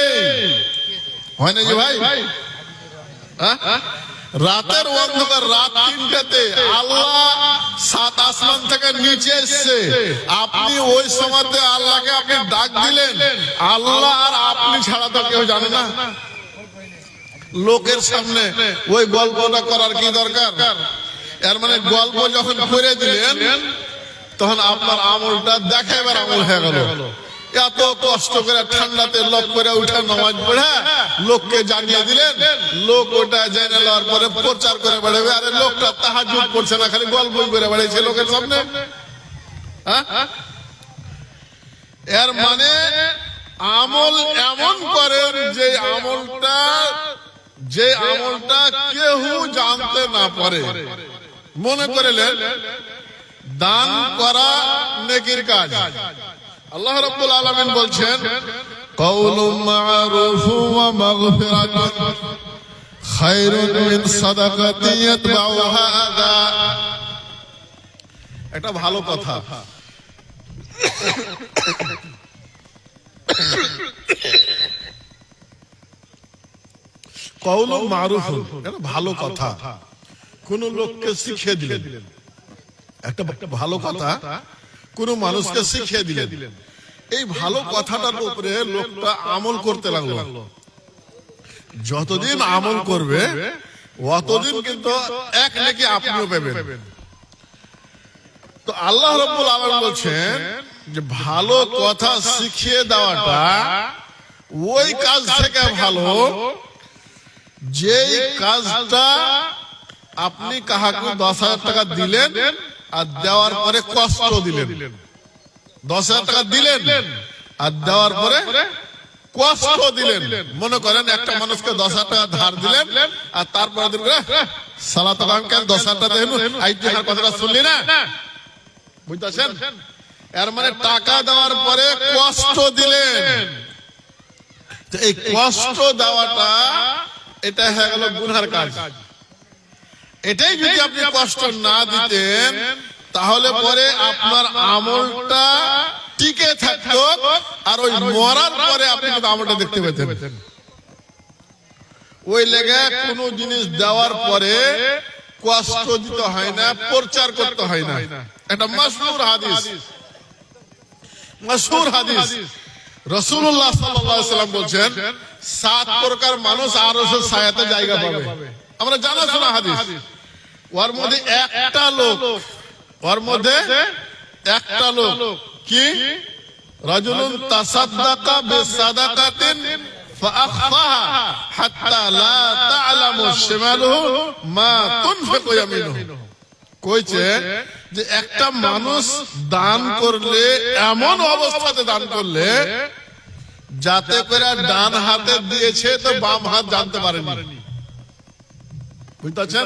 হয় না যে ভাই? রাতের অন্ধকার, রাত 3টাতে আল্লাহ 7 আসমান থেকে নিচে এসছে, আপনি ওই সময়তে আল্লাহকে আপনি ডাক দিলেন, আল্লাহ আর আপনি ছাড়া তো কেউ জানে না। লোকের সামনে ওই গল্পটা করার কি দরকার? এর মানে গল্প যখন করে দিলেন তখন আপনার আমলটা দেখাবার আমল হয়ে গেল। এত কষ্ট করে ঠান্ডাতে লোক করে উঠে নামাজ পড়ে লোককে জানিয়ে দিলেন, লোক ওটা জেনে নেওয়ার পরে প্রচার করে বেড়াবে, আরে লোকটা তাহাজ্জুদ পড়ছে না, খালি গল্প করে বেড়াইছে লোকের সামনে। এর মানে আমল এমন করেন যে আমলটা যে আমলটা কেউ জানতে না পারে। মনে করিলেন দান করা নেকির কাজ। আল্লাহ রাব্বুল আলামিন বলছেন কাউলুম মা'রুফুম ওয়া মাগফিরাতুন খায়রুন মিন সাদাকাতিন ইয়াতবাউহা আযা। একটা ভালো কথা, কাউলুম মা'রুফুন, এটা ভালো কথা, কোন লোককে শিখিয়ে দিলেন। একটা ভালো কথা কোন মানুষকে শিখিয়ে দিলেন, এই ভালো কথাটার উপরে লোকটা আমল করতে লাগলো। যতদিন আমল করবে অতদিন কিন্তু এক নেকি আপনিও পাবেন। তো আল্লাহ রাব্বুল আলামিন বলছেন যে ভালো কথা শিখিয়ে দেওয়াটা ওই কাজ থেকে ভালো যেই কাজটা আপনি কাহাকে 10,000 টাকা দিলেন আর দেওয়ার পরে কষ্ট দিলেন। 10,000 টাকা দিলেন আর দেওয়ার পরে কষ্ট দিলেন। মনে করেন একটা মানুষকে 10,000 টাকা ধার দিলেন আর তারপরে দিলেন সালাত আলামকে 10,000 টাকা দেন, আইতিহার কথাটা শুনলি না, বুঝতেছেন? এর মানে টাকা দেওয়ার পরে কষ্ট দিলেন। তো এই কষ্ট দেওয়াটা এটা হয়ে গেল গুনার কাজ। এটাই যদি আপনি কষ্ট না দিতেন তাহলে পরে আপনার আমলটা টিকে থাকতো আর ওই মরার পরে আপনি আমলটা দেখতে পেতেন। ওই লেগে কোনো জিনিস দেওয়ার পরে কষ্ট দিতে হয় না, প্রচার করতে হয় না। এটা মাশহুর হাদিস, মাশহুর হাদিস। রাসূলুল্লাহ সাল্লাল্লাহু আলাইহি ওয়াসাল্লাম বলেন 7 প্রকার মানুষ আরশের ছায়াতে জায়গা পাবে। আমরা জানা শোনা হাদিস। ওর মধ্যে একটা লোক কি রাজুলুন তাসাদ্দাকা বিসাদাকাতিন ফাআখফাহা হাত্তা লা তা'লামু শিমালুহু মা তুনফিকু ইয়ামিনুহু। কইছে যে একটা মানুষ দান করলে এমন অবস্থাতে দান করলে যাতে করে ডান হাতে দিয়েছে তো বাম হাত জানতে পারেনি। বুঝতেছেন?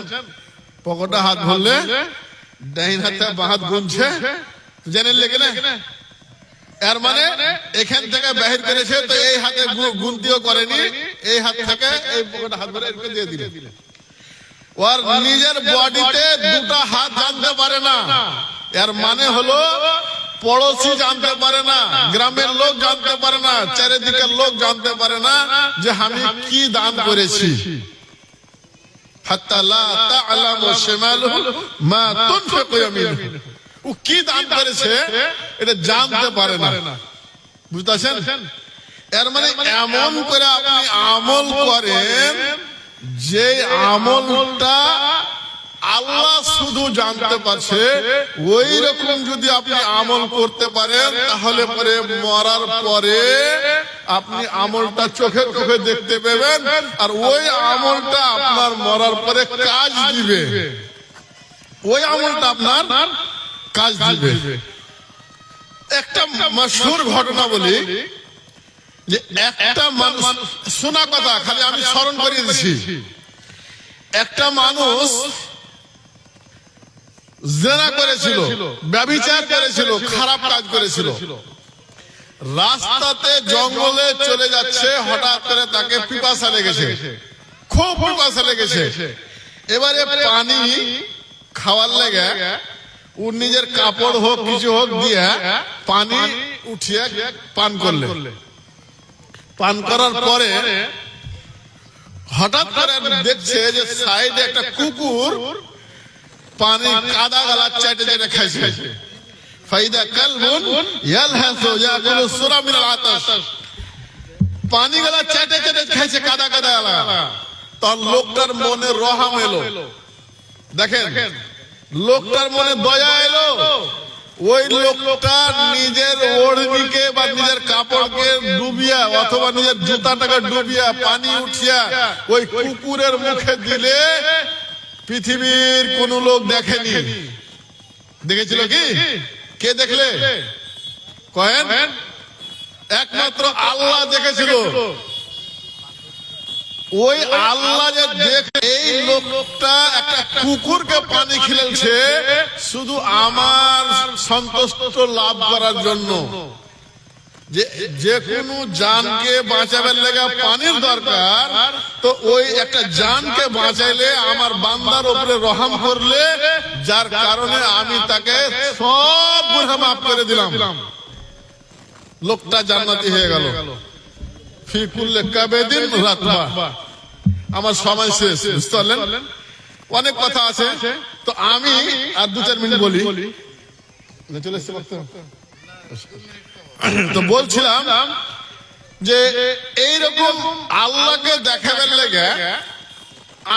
পকেটে হাত ভরলে ডাইন হাতে বাম হাত গুনছে, জানেন লেগে না? এর মানে এখান থেকে বাহির করেছে তো এই হাতে গুনতিও করেনি, এই হাত থেকে এই পকেটে হাত ভরে এরকম দিয়ে দিলে। ওর নিজের বডিতে দুটো হাত জানতে পারে না। এর মানে হলো পড়োশি জানতে পারে না, গ্রামের লোক জানতে পারে না, চারিদিকের লোক জানতে পারে না যে আমি কি দান করেছি। হাত্তা লা তা'লামু শিমালুহু মা তুনফিকু ইয়ামিনুহু। ও কি দান করেছে এটা জানতে পারে না। বুঝতেছেন? এর মানে এমন করে আপনি আমল করেন যে আমলটা আল্লাহ শুধু জানতে পারছে। ওই রকম যদি আপনি আমল করতে পারেন তাহলে পরে মরার পরে আপনি আমলটা চোখে চোখে দেখতে পাবেন আর ওই আমলটা আপনার মরার পরে কাজ দিবে। ওই আমলটা আপনার কাজ দিবে। একটা মাশহুর ঘটনা বলি যে একটা মানুষ, শোনা কথা খালি আমি স্মরণ করিয়ে দিচ্ছি। একটা মানুষ জিনা করেছিল, ব্যভিচার করেছিল, খারাপ কাজ করেছিল। রাস্তাতে জঙ্গলে চলে যাচ্ছে, হঠাৎ করে তাকে পিপাসা লেগেছে, খুব পিপাসা লেগেছে। এবারে পানি খাওয়ার লেগে ও নিজের কাপড় হোক কিছু হোক দিয়ে পানি উঠিয়ে পান করলে। পান করার পরে হঠাৎ করে দেখছে যে সাইডে একটা কুকুর পানি কাদা গালা চেটে চেটে খাইছে। ফাইদা কালবুন ইয়ালহাসু ইয়াকুলু সুরা মিনাল আতাশ। পানি গালা চেটে চেটে খাইছে কাদা কাদা গালা। তখন লোকটার মনে রহম এলো। দেখেন লোকটার মনে দয়া এলো। ওই লোকটা নিজের ওড়নিকে বা নিজের কাপড়কে ডুবিয়া অথবা নিজের জুতাটাকে ডুবিয়া পানি উঠিয়া ওই কুকুরের মুখে দিলে পৃথিবীর কোন লোক দেখেনি। দেখেছিল কি? কে দেখলে? কয়েন একমাত্র আল্লাহ দেখেছিল। ওই আল্লাহ যে দেখে এই লোকটা একটা কুকুরকে পানি খেলেছে শুধু আমার সন্তুষ্ট লাভ করার জন্য, যে কোনো জানকে বাঁচাবার লেগে পানির দরকার, তো ওই একটা জানকে বাঁচাইলে আমার বান্দার উপরে রহম করলে, যার কারণে আমি তাকে সব গুনাহ মাফ করে দিলাম, লোকটা জান্নাতি হয়ে গেল। ফি কুল্লি কাবাদিন রাতবা। আমার সময় শেষ, বুঝতে পারলেন? অনেক কথা আছে, তো আমি আর 2-4 মিনিট বলি। চলে এসছে বক্তা। তো বলছিলাম যে এইরকম আল্লাহকে দেখাবার লেগে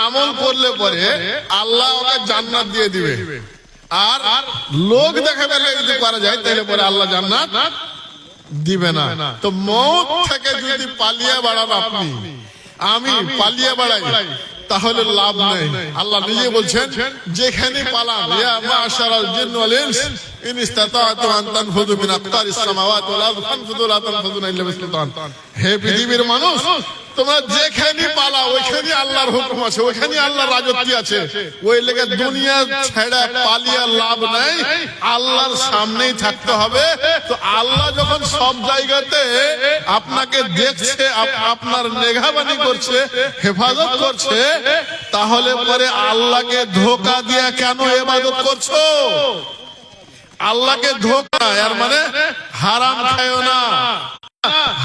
আমল করলে পরে আল্লাহ ওকে জান্নাত দিয়ে দিবে, আর লোক দেখাবার লেগে যদি করা যায় তাহলে পরে আল্লাহ জান্নাত দিবে না। তো মওত থেকে যদি পালিয়ে বাড়ান আপনি, আমি পালিয়ে বাড়াই, তাহলে লাভ নেই। আল্লাহ নিজে বলছেন যেখানে পালান, ইয়া মাশারাল জিন ওয়াল ইনস ইন ইসতাতা'তুম আন তানফুযু মিন আকতারিস সামাওয়াতি ওয়াল আরদি ফানফুযু লা তানফুযুনা ইল্লা বিসুলতান। হে পৃথিবীর মানুষ, তোমরা যেখানে পালাও ওইখানে আল্লাহর হুকুম আছে, ওইখানে আল্লাহর রাজত্ব আছে। ওই লেগে দুনিয়া ছেড়ে পালিয়ে লাভ নাই, আল্লাহর সামনেই থাকতে হবে। তো আল্লাহ যখন সব জায়গাতে আপনাকে দেখছে, আপনার নিগহবানি করছে, হেফাজত করছে, তাহলে পরে আল্লাহকে ধোঁকা দিয়ে কেন ইবাদত করছো? আল্লাহকে ধোঁকা, এর মানে হারাম খাও না,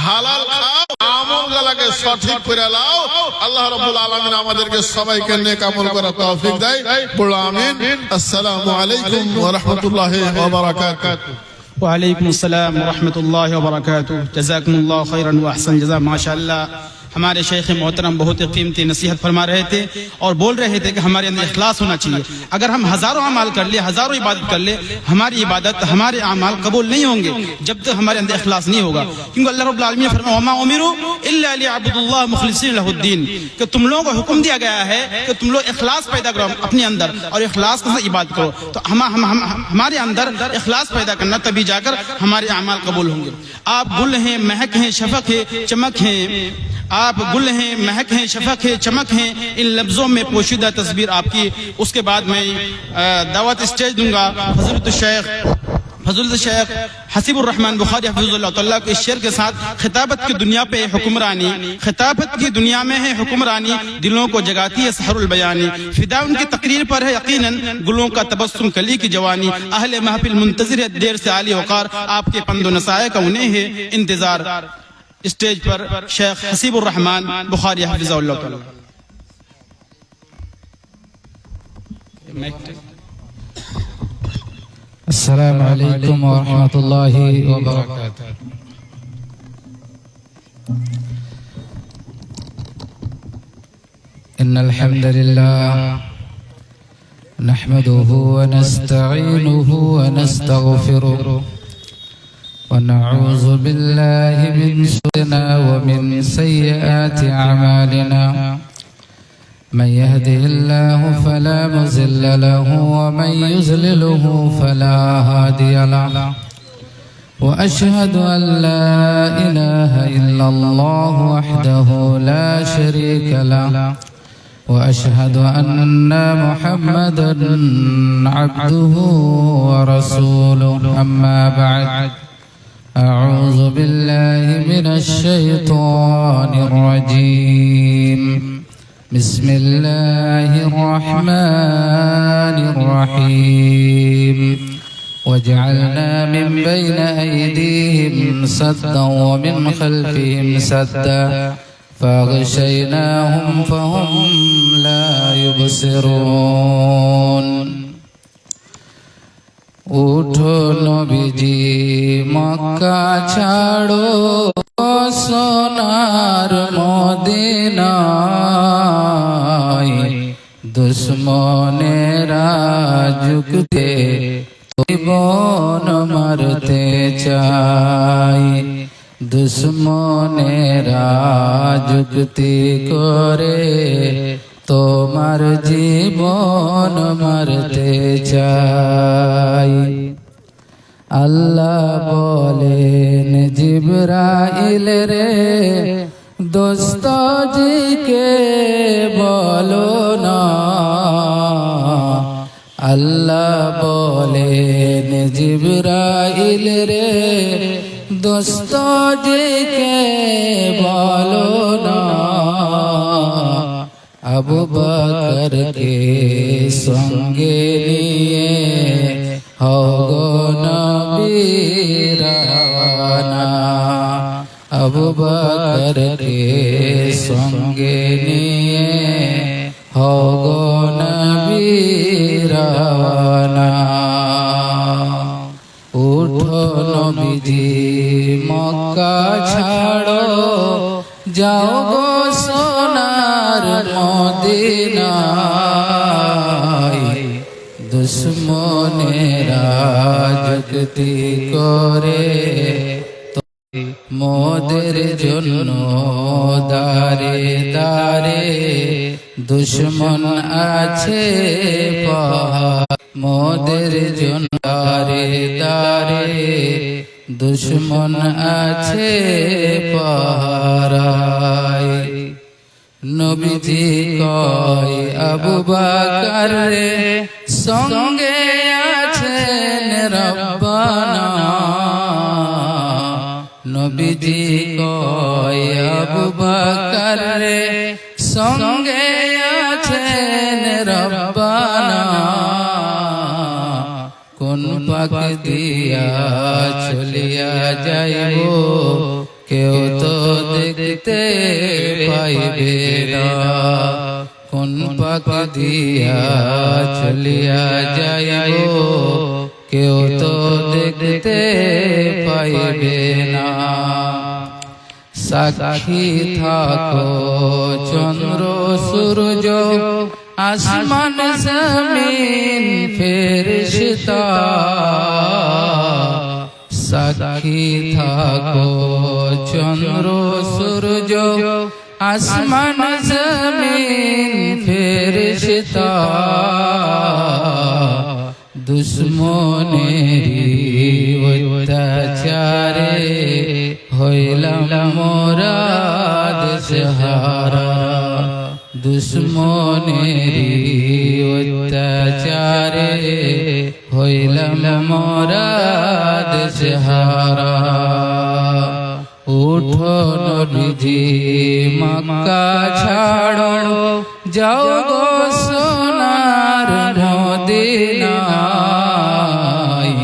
হালাল খাও, আমলগুলোকে সঠিক করে নাও। আল্লাহ রাব্বুল আলামিন আমাদেরকে সবাইকে নেক আমল করার তৌফিক দেয়। বলো আমিন। আসসালামু আলাইকুম ওয়া রাহমাতুল্লাহি ওয়া বারাকাতুহু। वालेकुम अस्सलाम व रहमतुल्लाहि व बरकातुहू। जज़ाकुमुल्लाहु खैरन व अहसन जज़ा। माशाअल्लाह, हमारे शेख मोहतरम बहुत ही कीमती नसीहत फरमा रहे थे और बोल रहे थे कि हमारे अंदर इखलास होना चाहिए। अगर हम हजारों अमाल कर ले, हजारों इबादत कर ले, हमारी इबादत, हमारे अमाल कबूल नहीं होंगे जब तक हमारे अंदर इखलास नहीं होगा। क्योंकि अल्लाह रब्बुल आलमीन ने फरमाया वमा उमिरु इल्ला लियअबुदुल्लाह मुखलिसीन लहुद्दीन, कि तुम लोगों को हुक्म दिया गया है कि तुम लोग इखलास पैदा करो अपने अंदर और इखलास से इबादत करो। तो हमारे अंदर इखलास पैदा करना, तभी जाकर हमारे अमाल कबूल होंगे। आप गुल हैं, महक हैं, शफक है, चमक हैं, आप गुल हैं, महक हैं, शफक है, चमक हैं, इन लफ्जों में पोशीदा तस्वीर आपकी। उसके बाद मैं दावत स्टेज दूंगा फजलुल शेख हसीबुर रहमान बुखारी हफिजुल्लाह तआला के शेर के साथ। खिताबत की दुनिया पे हुक्मरानी, खिताबत की दुनिया में है हुक्मरानी, दिलों को जगाती है सहरुल बयानी। फिदा उनकी तकरीर पर है यकीनन, गुलों का तबस्सुम कली की जवानी। अहले महफिल मुंतजिर है देर से आली वकार, आपके पंदो नसाए का उन्हें है इंतजार। स्टेज पर शेख हसीबुर रहमान बुखारी हफिजुल्लाह तआला। अस्सलामु अलैकुम व रहमतुल्लाहि व बरकातुहू। इन्नल हम्दुलिल्लाह नहमदुहु व नस्तईनुहु व नस्तगफिरुहु व नऊज़ु बिल्लाहि मिन शुरुरिना व मिन सय्यिआति अमालिना। من يهده الله فلا مضل له ومن يضلله فلا هادي له، وأشهد أن لا إله إلا الله وحده لا شريك له، وأشهد أن محمدا عبده ورسوله. أما بعد، أعوذ بالله من الشيطان الرجيم. بسم الله الرحمن الرحيم. وجعلنا من بين أيديهم سدا ومن خلفهم سدا فأغشيناهم فهم لا يبصرون। उठो नबीजी मक्का छाड़ो सोनार मदीनाय, दुश्मनेरा झुकते জীবন মারতে চাই, দুশ্মনেরা যুক্তি করে তোমার জীবন মারতে চাই। আল্লাহ বলেন জিবরাইল রে দোস্তজিকে বলো না আল্লাহ বলেন জিবরাইল রে দোস্তজিকে বলো না আবু বকরকে সঙ্গে নিয়ে হও গো নবী রওয়ানা আবু বকরকে সঙ্গে নিয়ে হও গো নবী রওয়ানা উঠো নবীজি মক্কা ছাড়ো যাও গো সোনার মদিনায় দুশ্মনেরা যুক্তি করে মোদের জন্য দারে দারে দুশ্মন আছে মোদের জন্য দারে দারে দুশ্মন আছে পাহারায় নবীজি কয় আবু বকর রে সঙ্গে আছেন রব্বানা নবীজি কয় আবু বকর রে সঙ্গে আছেন রব্বানা কোন পাক দিয়া চলিয়া যাইব কেউ তো দেখতে পাইবে না কোন পাক দিয়া চলিয়া যাইব কেউ তো দেখতে পাইবে না সাক্ষী থাকো চন্দ্র সূর্য আসমান জমিন ফেরেশতা সাক্ষী থাকো চন্দ্র সূর্য আসমান জমিন ফেরেশতা দুশ্মনেরি অত্যাচারে হইলাম মোরা দেশহারা দুশ্মনেরি অত্যাচারে হইলাম মোরা দেশহারা উঠো নবীজি মক্কা ছাড়ো যাও গো সোনার মদিনায়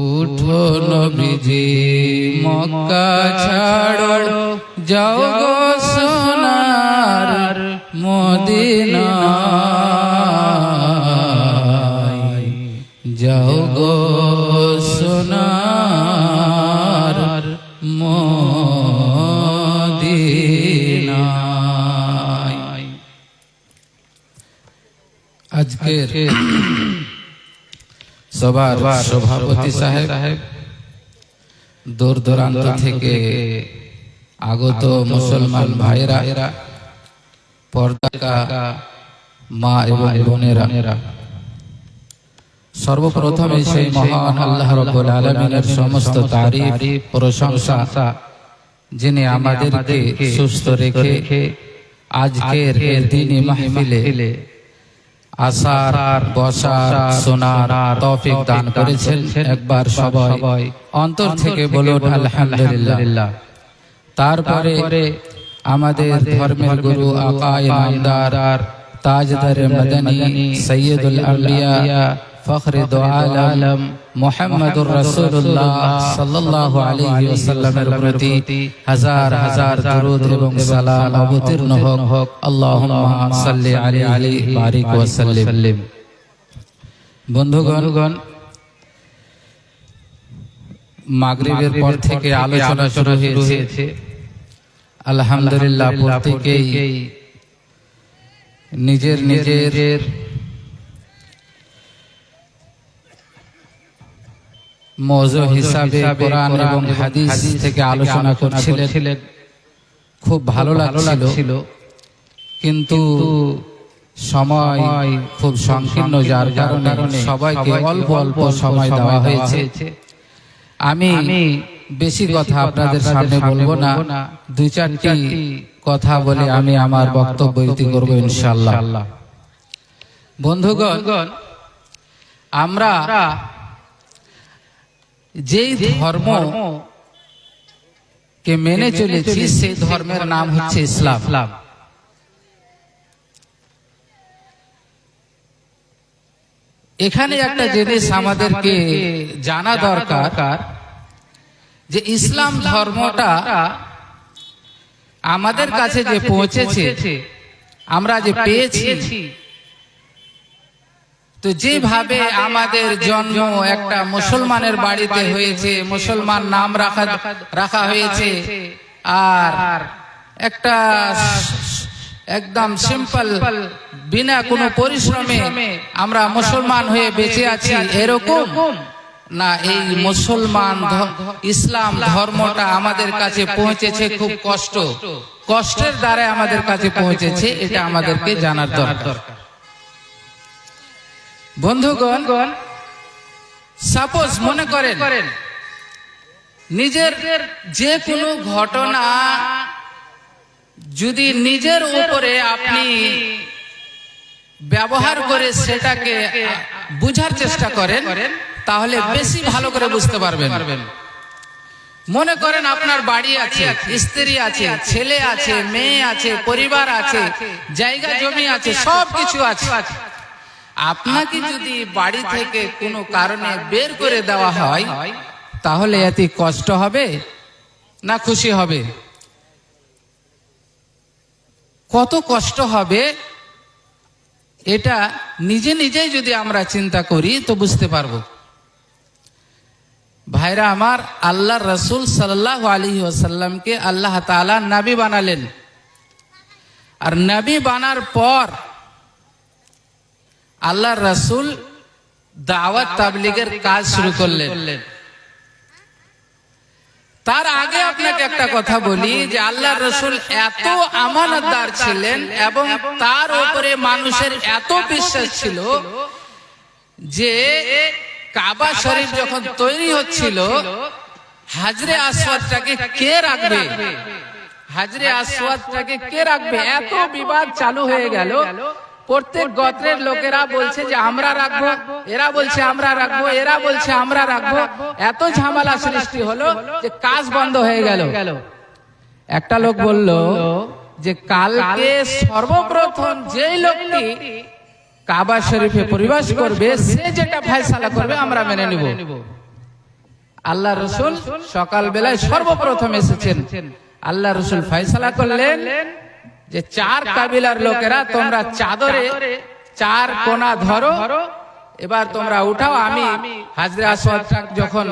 উঠো নবীজি মক্কা ছাড়ো যাও গো সোনার মদিনায় যাও গো সোনার মদিনায় আজকের সবার সভাপতি সাহেব দূর দূরান্ত থেকে আগত মুসলমান ভাইরা পর্দা মা এবং বোনেরা সর্বপ্রথমে সেই মহান আল্লাহ রাব্বুল আলামিনের সমস্ত তারিফ প্রশংসা যিনি আমাদেরকে সুস্থ রেখে আজকের এই দিনী মাহফিলে আসার বসার শোনার তৌফিক দান করেছেন একবার সবাই অন্তর থেকে বলুন আলহামদুলিল্লাহ তারপরে আমাদের ধর্মের গুরু আকা ইমামদার তাজদার মদনী সৈয়দুল আম্বিয়া ফখরে দো আলম মুহাম্মদুর রাসূলুল্লাহ সাল্লাল্লাহু আলাইহি ওয়াসাল্লামের প্রতি হাজার হাজার দরুদ এবং সালাম অবতীর্ণ হোক আল্লাহুম্মা সাল্লি আলাইহি বারিক ওয়া সাল্লিম বন্ধুগণ মাগরিবের পর থেকে আলোচনা শুরু হয়েছে আলহামদুলিল্লাহ প্রত্যেকেই নিজের মওযু হিসাবে কোরআন এবং হাদিস থেকে আলোচনা করছিলেন খুব ভালো লাগছিল কিন্তু সময় খুব সংকীর্ণ যার কারণে সবাইকে অল্প অল্প সময় দেওয়া হয়েছে আমি বেশি কথা আপনাদের সামনে বলবো না, দুই চারটি কথা বলে আমি আমার বক্তব্য ইতি করবো ইনশাআল্লাহ। বন্ধুগণ, আমরা যেই ধর্ম কে মেনে চলেছি সেই ধর্মের নাম হচ্ছে ইসলাম। এখানে একটা জিনিস আমাদেরকে জানা দরকার যে ইসলাম ধর্মটা আমাদের কাছে যে পৌঁছেছে, আমরা যে পেয়েছি, তো যেভাবে আমাদের জন্ম একটা মুসলমানের বাড়িতে হয়েছে, মুসলমান নাম রাখা হয়েছে, আর একটা একদম সিম্পল বিনা কোনো পরিশ্রমে আমরা মুসলমান হয়ে বেঁচে আছি, এরকম না। এই মুসলমান ইসলাম ধর্মটা আমাদের কাছে পৌঁছেছে খুব কষ্টের দ্বারা আমাদের কাছে পৌঁছেছে, এটা আমাদেরকে জানার দরকার। বন্ধুগণ, সাপোজ মনে করেন নিজের যে কোনো ঘটনা যদি নিজের উপরে আপনি ব্যবহার করে সেটাকে বুঝার চেষ্টা করেন, তাহলে বেশি ভালো করে বুঝতে পারবেন। মনে করেন আপনার বাড়ি আছে, স্ত্রী আছে, ছেলে আছে, মেয়ে আছে, পরিবার আছে, জায়গা জমি আছে, সব কিছু আছে। আপনাকে যদি বাড়ি থেকে কোনো কারণে বের করে দেওয়া হয়, তাহলে এতে কষ্ট হবে না খুশি হবে? কত কষ্ট হবে এটা নিজেই যদি আমরা চিন্তা করি তো বুঝতে পারবো। ভাইরা আমার, আল্লাহর রাসূল সাল্লাল্লাহু আলাইহি ওয়াসাল্লামকে আল্লাহ তাআলা নবী বানালেন, আর নবী বানার পর আল্লাহর রাসূল দাওয়াত তাবলীগের কাজ শুরু করলেন। তার আগে আপনাকে একটা কথা বলি যে আল্লাহর রাসূল এত আমানতদার ছিলেন এবং তার উপরে মানুষের এত বিশ্বাস ছিল যে কাবা শরীফ যখন তৈরি হচ্ছিল, হাজরে আসওয়াদটাকে কে রাখবে, হাজরে আসওয়াদটাকে কে রাখবে, এত বিবাদ চালু হয়ে গেল। প্রত্যেক গোত্রের লোকেরা বলছে যে আমরা রাখবো, এরা বলছে আমরা রাখবো, এরা বলছে আমরা রাখবো। এত ঝামেলা সৃষ্টি হলো যে কাজ বন্ধ হয়ে গেল। একটা লোক বলল যে কালকে সর্বপ্রথম যেই লোকটি কাবা শরীফে প্রবেশ করবে সে যেটা ফয়সালা করবে আমরা মেনে নিব। আল্লাহ রাসূল সকাল বেলায় সর্বপ্রথম এসেছেন। আল্লাহ রাসূল ফয়সালা করলেন যে চার কাবিলার লোকেরা তোমরা চাদরে চার কোনা ধরো, এবার তোমরা উঠাও, আমি হাজরে আসওয়াদটা যখন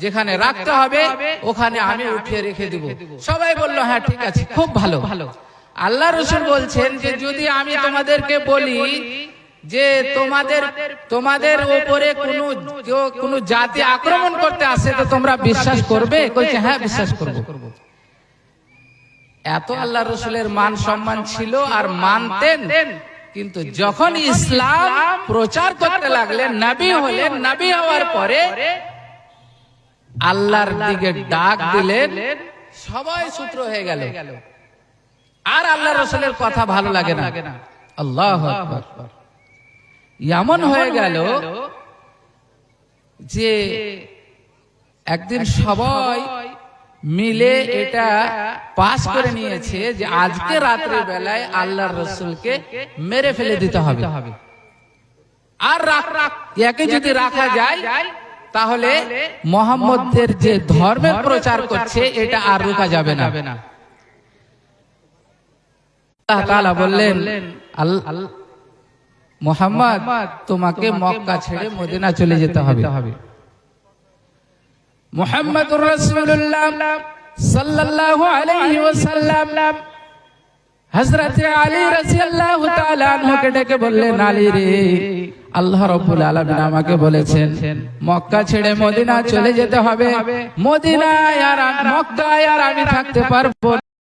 যেখানে রাখতে হবে ওখানে আমি উঠিয়ে রেখে দিব। সবাই বলল হ্যাঁ ঠিক আছে, খুব ভালো। আল্লাহ রাসূল বলছেন যে যদি আমি তোমাদেরকে বলি যে তোমাদের উপরে কোনো জাতি আক্রমণ করতে আসে তো তোমরা বিশ্বাস করবে? বলছে হ্যাঁ বিশ্বাস করব। এত আল্লাহ রাসূলের মান সম্মান ছিল আর মানতেন, কিন্তু যখন ইসলাম প্রচার করতে লাগলেন, নবী হলেন, নবী হওয়ার পরে আল্লাহর দিকে ডাক দিলেন, সবাই সূত্র হয়ে গেল, আর আল্লাহ রাসূলের কথা ভালো লাগে না। আল্লাহু আকবার। এমন হয়ে গেল যে একদিন সবাই মিলে এটা পাস করে নিয়েছে যে আজকে রাত্রে বেলায় আল্লাহর রাসূলকে মেরে ফেলে দিতে হবে, আর একে যদি রাখা যায় তাহলে মুহাম্মদের যে ধর্মের প্রচার করছে এটা আর রোকা যাবে না। আল্লাহ তাআলা বললেন, মুহাম্মদ তোমাকে মক্কা ছেড়ে মদিনা চলে যেতে হবে। মুহাম্মদুর রাসূলুল্লাহ সাল্লাল্লাহু আলাইহি ওয়াসাল্লাম হযরত আলী রাদিয়াল্লাহু তাআলা আনহুকে ডেকে বললেন, আলী রে, আল্লাহ রাব্বুল আলামিন আমাকে বলেছেন মক্কা ছেড়ে মদিনা চলে যেতে হবে। মদিনায় আর মক্কায় আর আমি থাকতে পারবো